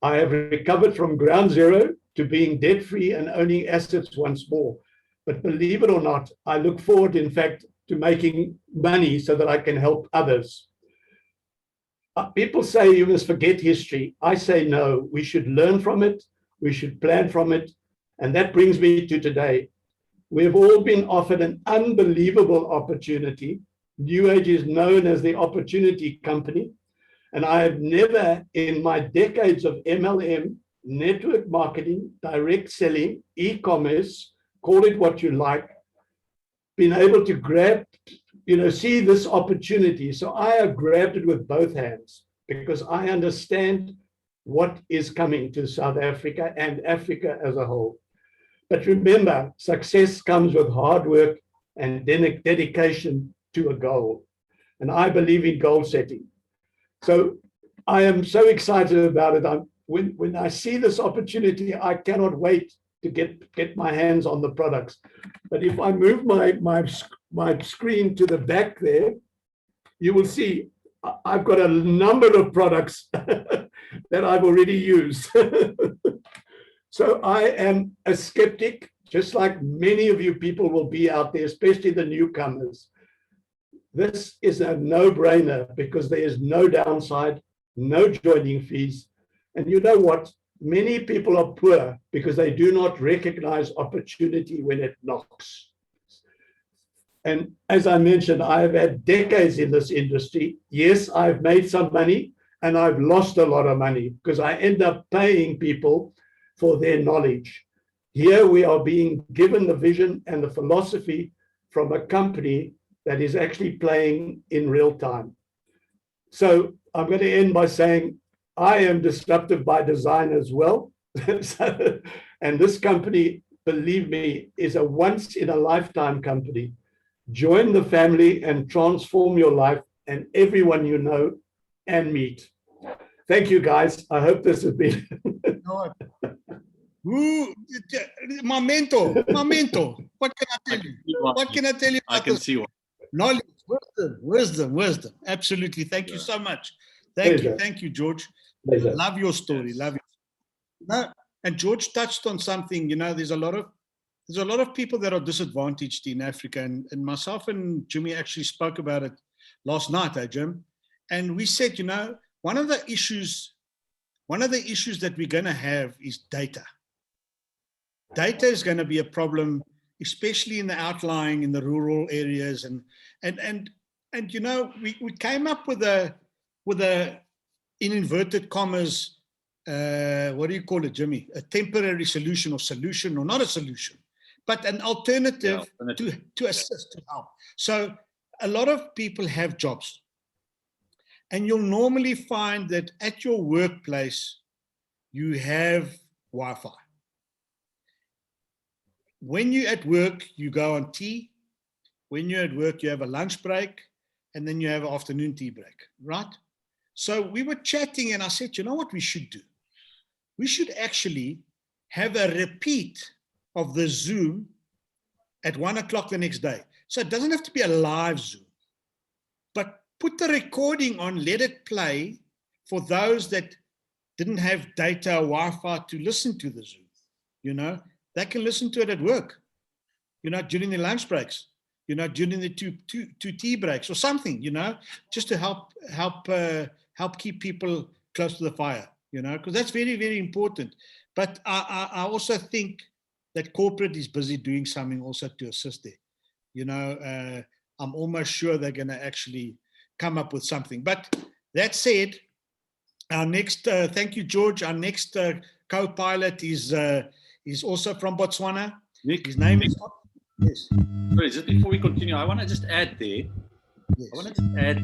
I have recovered from ground zero to being debt-free and owning assets once more. But believe it or not, I look forward, in fact, to making money so that I can help others. People say you must forget history. I say no, we should learn from it. We should plan from it. And that brings me to today. We've all been offered an unbelievable opportunity. New Age is known as the opportunity company. And I have never, in my decades of MLM, network marketing, direct selling, e-commerce, call it what you like, been able to grab, see this opportunity. So I have grabbed it with both hands because I understand what is coming to South Africa and Africa as a whole. But remember, success comes with hard work and dedication to a goal. And I believe in goal setting. So I am so excited about it. When I see this opportunity, I cannot wait to get my hands on the products. But if I move my screen to the back there, you will see I've got a number of products that I've already used. So I am a skeptic, just like many of you people will be out there, especially the newcomers. This is a no-brainer because there is no downside, no joining fees. And you know what? Many people are poor because they do not recognize opportunity when it knocks. And as I mentioned, I've had decades in this industry. Yes, I've made some money and I've lost a lot of money because I end up paying people for their knowledge. Here we are being given the vision and the philosophy from a company that is actually playing in real time. So I'm going to end by saying I am disruptive by design as well. So, and this company, believe me, is a once in a lifetime company. Join the family and transform your life and everyone you know and meet. Thank you, guys. I hope this has been. My mentor. What can I tell you? What can I tell you? I can see one. Knowledge, wisdom. Absolutely. Thank you so much. Thank you, George. Pleasure. Love your story. Love your story. No, and George touched on something. You know, there's a lot of people that are disadvantaged in Africa, and myself and Jimmy actually spoke about it last night, Jim. And we said, you know, one of the issues that we're going to have is data. Data is going to be a problem, especially in the outlying, in the rural areas, and you know, we came up with a in inverted commas, what do you call it, Jimmy? A temporary solution, or not a solution, but an alternative to assist, to help. So a lot of people have jobs, and you'll normally find that at your workplace you have Wi-Fi. When you're at work, you go on tea. When you're at work, you have a lunch break, and then you have an afternoon tea break, right? So we were chatting, and I said, you know what we should do? We should actually have a repeat of the Zoom at 1 o'clock the next day. So it doesn't have to be a live Zoom, but put the recording on, let it play for those that didn't have data or Wi-Fi to listen to the Zoom, you know? They can listen to it at work, you know, during the lunch breaks, you know, during the two tea breaks or something, you know, just to help keep people close to the fire, you know, because that's very, very important. But I also think that corporate is busy doing something also to assist there. You know, I'm almost sure they're going to actually come up with something. But that said, our next, thank you, George. Our next co-pilot is also from Botswana. Nick, his name is. Yes. Sorry, just before we continue, I want to just add there. Yes.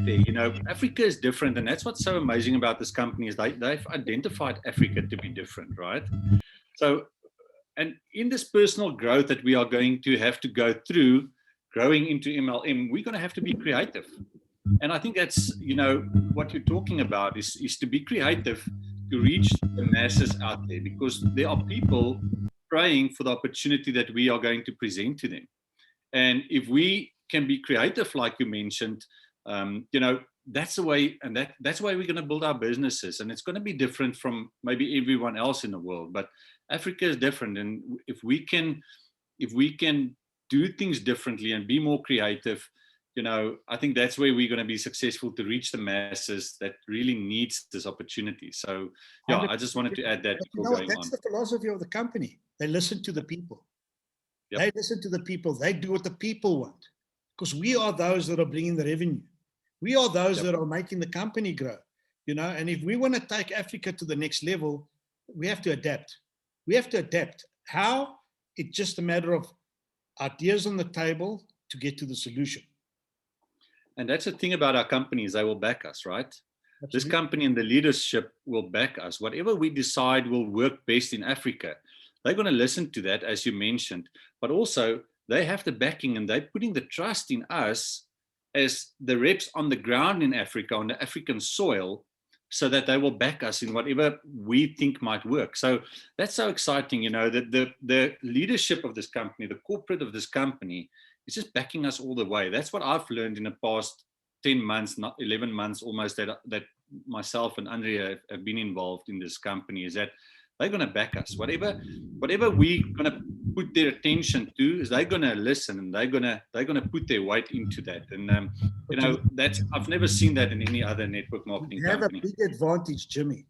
You know, Africa is different, and that's what's so amazing about this company is they've identified Africa to be different, right? So, and in this personal growth that we are going to have to go through, growing into MLM, we're going to have to be creative. And I think that's, you know, what you're talking about is to be creative to reach the masses out there, because there are people praying for the opportunity that we are going to present to them. And if we can be creative, like you mentioned, you know, that's the way, and that's the way we're going to build our businesses. And it's going to be different from maybe everyone else in the world, but Africa is different. And if we can do things differently and be more creative, you know, I think that's where we're going to be successful to reach the masses that really needs this opportunity. So, yeah, I just wanted to add that. You know, that's the philosophy of the company. They listen to the people. Yep. They listen to the people. They do what the people want, because we are those that are bringing the revenue. We are those that are making the company grow, you know, and if we want to take Africa to the next level, we have to adapt. We have to adapt. How? It's just a matter of ideas on the table to get to the solution. And that's the thing about our companies, they will back us, right? Absolutely. This company and the leadership will back us. Whatever we decide will work best in Africa, they're going to listen to that, as you mentioned. But also, they have the backing, and they're putting the trust in us as the reps on the ground in Africa, on the African soil, so that they will back us in whatever we think might work. So that's so exciting, you know, that the leadership of this company, the corporate of this company, is just backing us all the way. That's what I've learned in the past 10 months, not 11 months almost, that myself and Andrea have been involved in this company, is that they're going to back us. Whatever we're going to put their attention to, is they're going to listen, and they're going to put their weight into that. And you know, I've never seen that in any other network marketing company. You have a big advantage, Jimmy,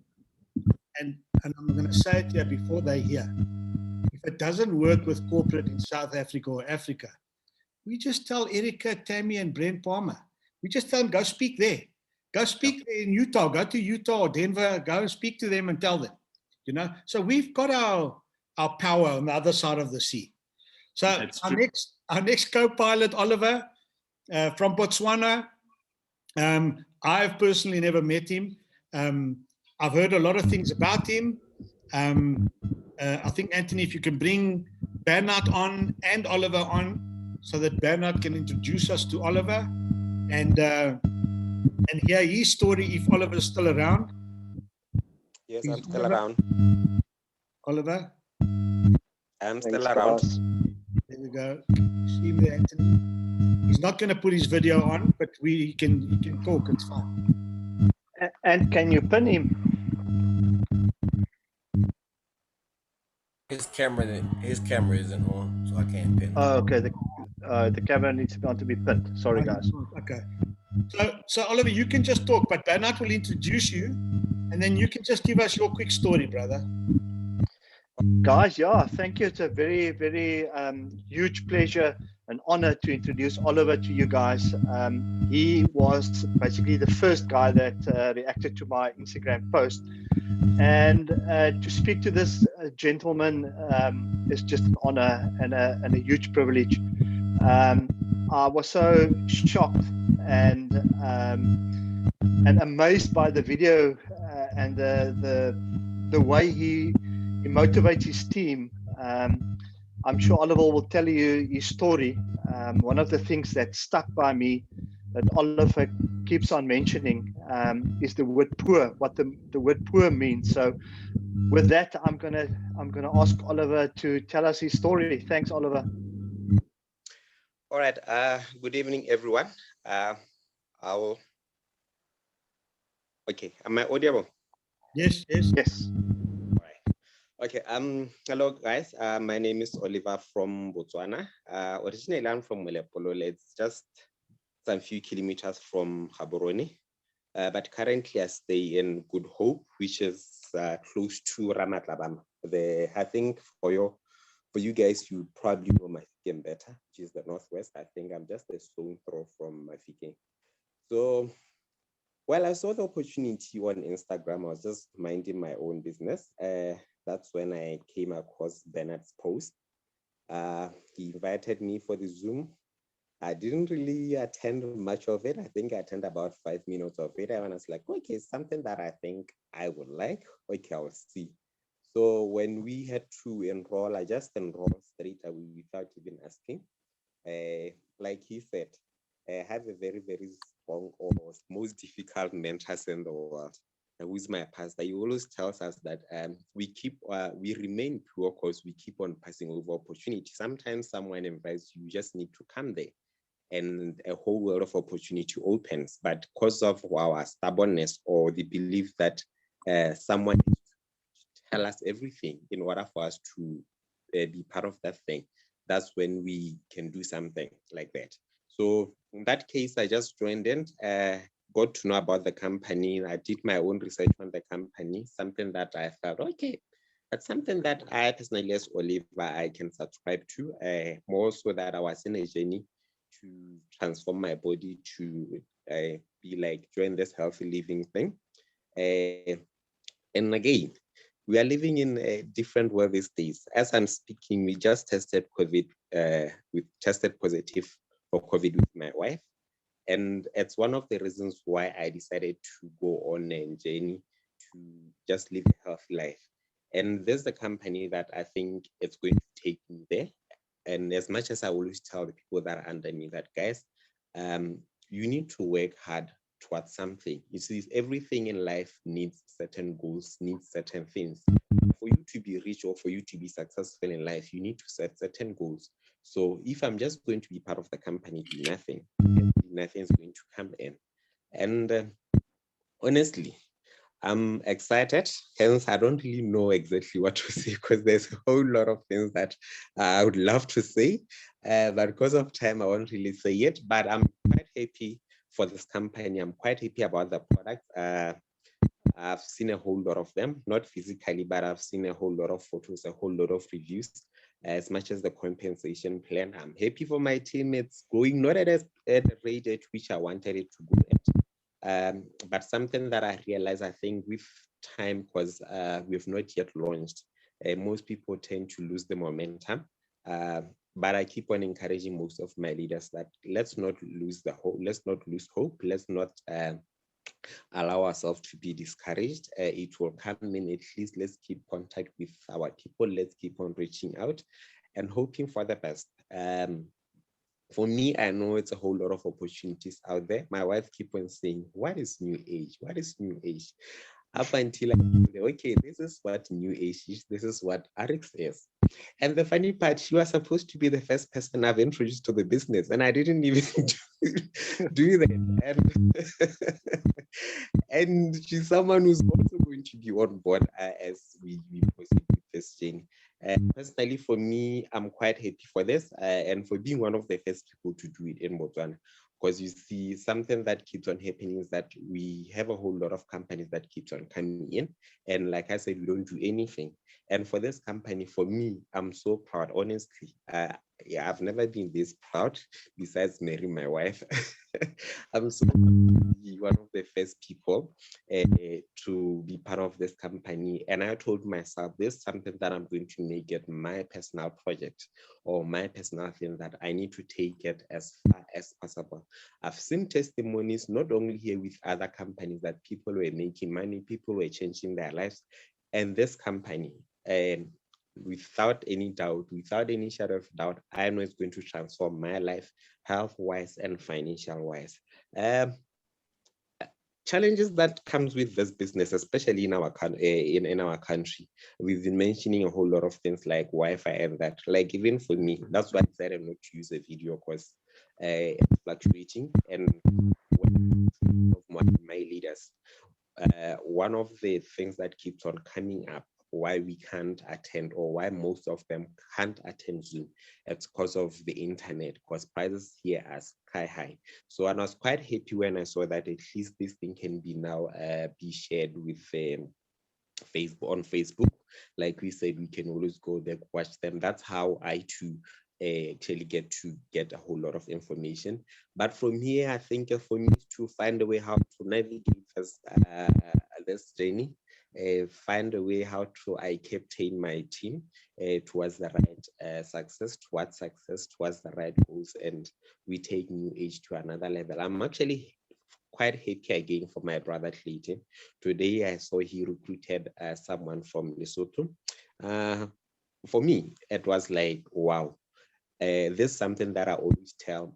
and I'm going to say it here before they hear. If it doesn't work with corporate in South Africa or Africa, we just tell Erica, Tammy, and Brent Palmer. We just tell them, go speak there. Go speak there in Utah. Go to Utah or Denver. Go and speak to them and tell them. You know, so we've got our power on the other side of the sea. So our next co-pilot, Oliver, from Botswana, I've personally never met him. I've heard a lot of things about him. I think, Anthony, if you can bring Bernard on and Oliver on so that Bernard can introduce us to Oliver and hear his story if Oliver's still around. Yes, Is I'm still Oliver- around. Oliver, I'm Thanks, still around. guys. there we go. See him there, Anthony. He's not going to put his video on, but he can talk. It's fine. And can you pin him? His camera isn't on, so I can't pin. Oh, okay. The camera needs to be pinned. Sorry, guys. Okay. So Oliver, you can just talk, but Bernard will introduce you, and then you can just give us your quick story, brother. Guys, yeah, thank you. It's a very, very huge pleasure and honor to introduce Oliver to you guys. He was basically the first guy that reacted to my Instagram post. And to speak to this gentleman is just an honor and a huge privilege. I was so shocked and amazed by the video and the way he motivates his team. I'm sure Oliver will tell you his story. One of the things that stuck by me that Oliver keeps on mentioning is the word poor, what the word poor means. So with that, I'm gonna ask Oliver to tell us his story. Thanks, Oliver. All right. Good evening, everyone. Okay. Am I audible? Yes. All right. Okay. Hello, guys. My name is Oliver from Botswana. Originally, I'm from Molepolole. It's just some few kilometers from Gaborone. But currently, I stay in Good Hope, which is close to Ramatlabama. I think for you guys, you probably know Mafeking better, which is the northwest. I think I'm just a stone throw from Mafeking. So, well, I saw the opportunity on Instagram. I was just minding my own business. That's when I came across Bernard's post. He invited me for the Zoom. I didn't really attend much of it. I think I attended about 5 minutes of it. And I was like, okay, something that I think I would like. Okay, I'll see. So when we had to enroll, I just enrolled straight away without even asking. Like he said, I have a very, very strong or most difficult mentors in the world. Who is my pastor? He always tells us that we remain pure because we keep on passing over opportunity. Sometimes someone invites you, you just need to come there and a whole world of opportunity opens. But because of our stubbornness or the belief that someone needs to tell us everything in order for us to be part of that thing, that's when we can do something like that. So in that case, I just joined in, got to know about the company. I did my own research on the company, something that I felt, okay, that's something that I personally, as Oliver, I can subscribe to, more so that I was in a journey to transform my body to be like, join this healthy living thing. And again, we are living in a different world these days. As I'm speaking, we just tested COVID, we tested positive for COVID with my wife. And it's one of the reasons why I decided to go on a journey to just live a healthy life. And there's a company that I think it's going to take me there. And as much as I always tell the people that are under me that, guys, you need to work hard towards something. You see, everything in life needs certain goals, needs certain things. For you to be rich or for you to be successful in life, you need to set certain goals. So if I'm just going to be part of the company, do nothing, nothing is going to come in. And honestly, I'm excited. Hence, I don't really know exactly what to say because there's a whole lot of things that I would love to say. But because of time, I won't really say it. But I'm quite happy for this company. I'm quite happy about the product. I've seen a whole lot of them, not physically, but I've seen a whole lot of photos, a whole lot of reviews. As much as the compensation plan, I'm happy for my team. It's going not at the rate at which I wanted it to go at. But something that I realized, I think with time, because we've not yet launched, most people tend to lose the momentum. But I keep on encouraging most of my leaders that let's not lose the hope. Let's not lose hope. Let's not allow ourselves to be discouraged. It will come in. At least let's keep contact with our people. Let's keep on reaching out and hoping for the best. For me, I know it's a whole lot of opportunities out there. My wife keeps on saying, what is new age? What is new age? Up until I say, okay, this is what new age is. This is what RX is. And the funny part, she was supposed to be the first person I've introduced to the business, and I didn't even do that. And she's someone who's also going to be on board as we proceed with this journey. Personally, for me, I'm quite happy for this and for being one of the first people to do it in Botswana. Because you see, something that keeps on happening is that we have a whole lot of companies that keeps on coming in. And like I said, we don't do anything. And for this company, for me, I'm so proud, honestly. Yeah, I've never been this proud besides marrying my wife. I'm so proud to be one of the first people to be part of this company. And I told myself, this is something that I'm going to make it my personal project or my personal thing that I need to take it as far as possible. I've seen testimonies, not only here with other companies, that people were making money, people were changing their lives. And this company, without any doubt, without any shadow of doubt, I know it's going to transform my life, health-wise and financial-wise. Challenges that comes with this business, especially in our country, we've been mentioning a whole lot of things like Wi-Fi and that. Like even for me, that's why I decided not to use a video because it's fluctuating. And one of my leaders, one of the things that keeps on coming up why we can't attend or why most of them can't attend Zoom, it's because of the internet, because prices here are sky high. So I was quite happy when I saw that at least this thing can be now be shared with Facebook on Facebook. Like we said, we can always go there, watch them. That's how I too actually get a whole lot of information. But from here, I think for me to find a way how to navigate this journey, find a way how to captain my team towards the right success, towards the right goals, and we take new age to another level. I'm actually quite happy again for my brother Clayton. Today I saw he recruited someone from Lesotho. For me, it was like, wow. This is something that I always tell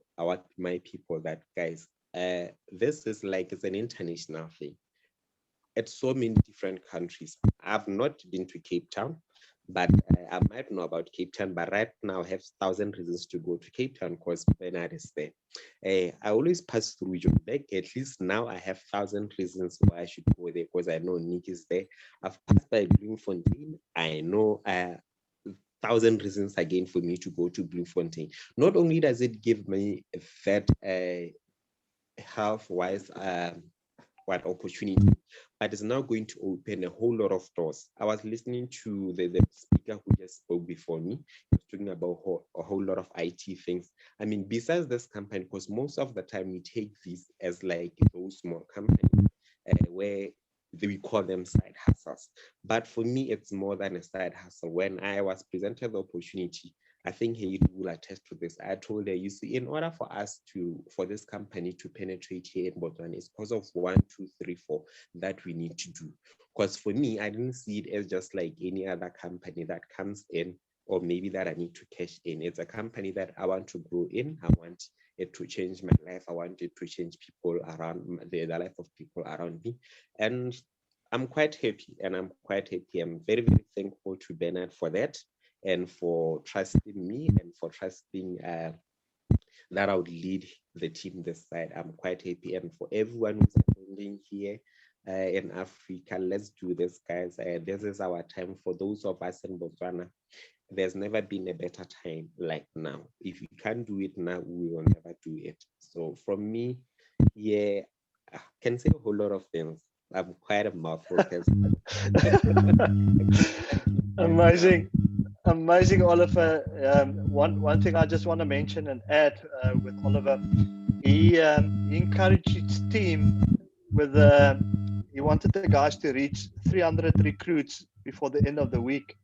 my people that, guys, this is like, it's an international thing. It's so many different countries. I've not been to Cape Town, but I might know about Cape Town, but right now I have 1,000 reasons to go to Cape Town because Bernard is there. I always pass through Joubert. At least now I have 1,000 reasons why I should go there because I know Nick is there. I've passed by Bloemfontein. I know 1,000 reasons again for me to go to Bloemfontein. Not only does it give me that health-wise opportunity, but it's now going to open a whole lot of doors. I was listening to the speaker who just spoke before me. He was talking about a whole lot of IT things. I mean, besides this company, because most of the time we take these as like those small companies where we call them side hustles. But for me, it's more than a side hustle. When I was presented the opportunity, I think he will attest to this. I told her, you see, in order for this company to penetrate here in Botswana, it's because of 1, 2, 3, 4 that we need to do. Because for me, I didn't see it as just like any other company that comes in, or maybe that I need to cash in. It's a company that I want to grow in. I want it to change my life. I want it to change people around the life of people around me. And I'm quite happy, I'm very, very thankful to Bernard for that, and for trusting me, and for trusting that I would lead the team this side. I'm quite happy, and for everyone who's attending here in Africa, let's do this, guys. This is our time. For those of us in Botswana, there's never been a better time like now. If you can't do it now, we will never do it. So from me, yeah, I can say a whole lot of things. I'm quite a mouthful. Amazing, Oliver. One thing I just want to mention and add with Oliver, he encouraged his team with he wanted the guys to reach 300 recruits before the end of the week.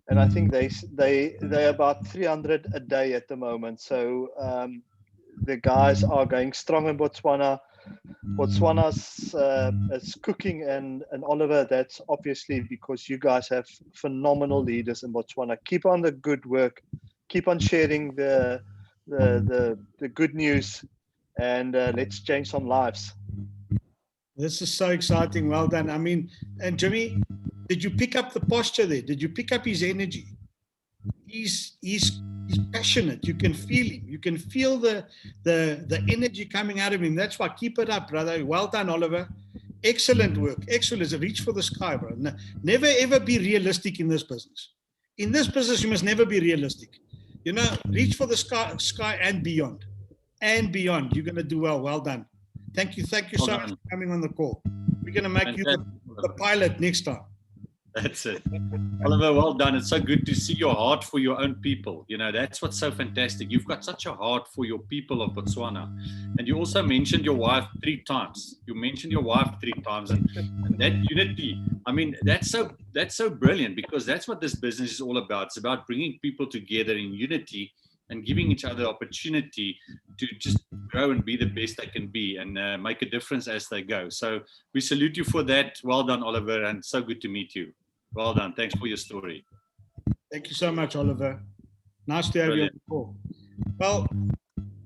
and I think they're about 300 a day at the moment. So the guys are going strong in Botswana. Botswana's is cooking, and Oliver, that's obviously because you guys have phenomenal leaders in Botswana. Keep on the good work, keep on sharing the good news, and let's change some lives. This is so exciting. Well done. I mean, and Jimmy, did you pick up the posture there? Did you pick up his energy? He's passionate. You can feel him. You can feel the energy coming out of him. That's why. Keep it up, brother. Well done, Oliver. Excellent work. Excellent. Reach for the sky, bro. Never ever be realistic in this business. In this business, you must never be realistic. You know, reach for the sky and beyond. And beyond. You're going to do well. Well done. Thank you. Thank you so much for coming on the call. We're going to make you the pilot next time. That's it. Oliver, well done. It's so good to see your heart for your own people. You know, that's what's so fantastic. You've got such a heart for your people of Botswana. And you also mentioned your wife 3 times. You mentioned your wife 3 times. And that unity, I mean, that's so brilliant, because that's what this business is all about. It's about bringing people together in unity and giving each other opportunity to just grow and be the best they can be, and make a difference as they go. So we salute you for that. Well done, Oliver, and so good to meet you. Well done. Thanks for your story. Thank you so much, Oliver. Nice to have you on the call. Well,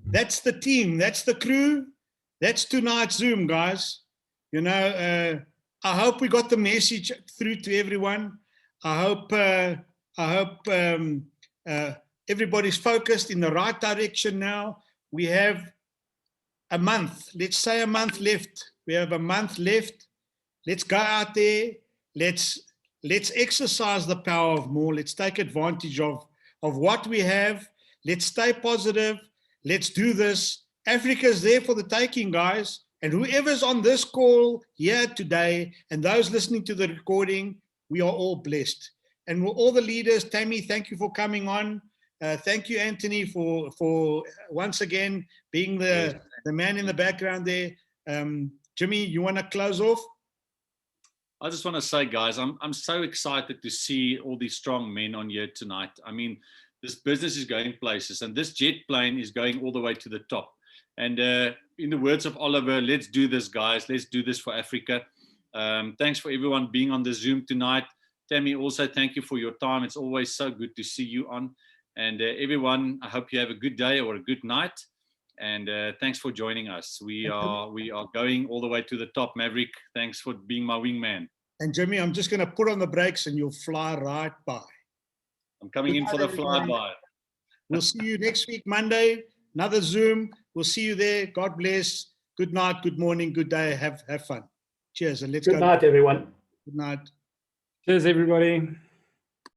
that's the team. That's the crew. That's tonight's Zoom, guys. You know, I hope we got the message through to everyone. I hope everybody's focused in the right direction now. We have a month. Let's say a month left. We have a month left. Let's go out there. Let's exercise the power of more. Let's take advantage of what we have. Let's stay positive. Let's do this. Africa's there for the taking, guys. And whoever's on this call here today and those listening to the recording, we are all blessed. And all the leaders, Tammy, thank you for coming on. Thank you, Anthony, for once again being the man in the background there. Jimmy, you want to close off? I just want to say, guys, I'm so excited to see all these strong men on here tonight. I mean, this business is going places, and this jet plane is going all the way to the top. And in the words of Oliver, let's do this, guys. Let's do this for Africa. Thanks for everyone being on the Zoom tonight. Tammy, also, thank you for your time. It's always so good to see you on. And everyone, I hope you have a good day or a good night. And thanks for joining us. We are going all the way to the top. Maverick, thanks for being my wingman. And Jimmy, I'm just going to put on the brakes and you'll fly right by. I'm coming in for the flyby. We'll see you next week, Monday. Another Zoom. We'll see you there. God bless. Good night, good morning, good day. Have fun. Cheers. And let's go. Good night, everyone. Good night. Cheers, everybody.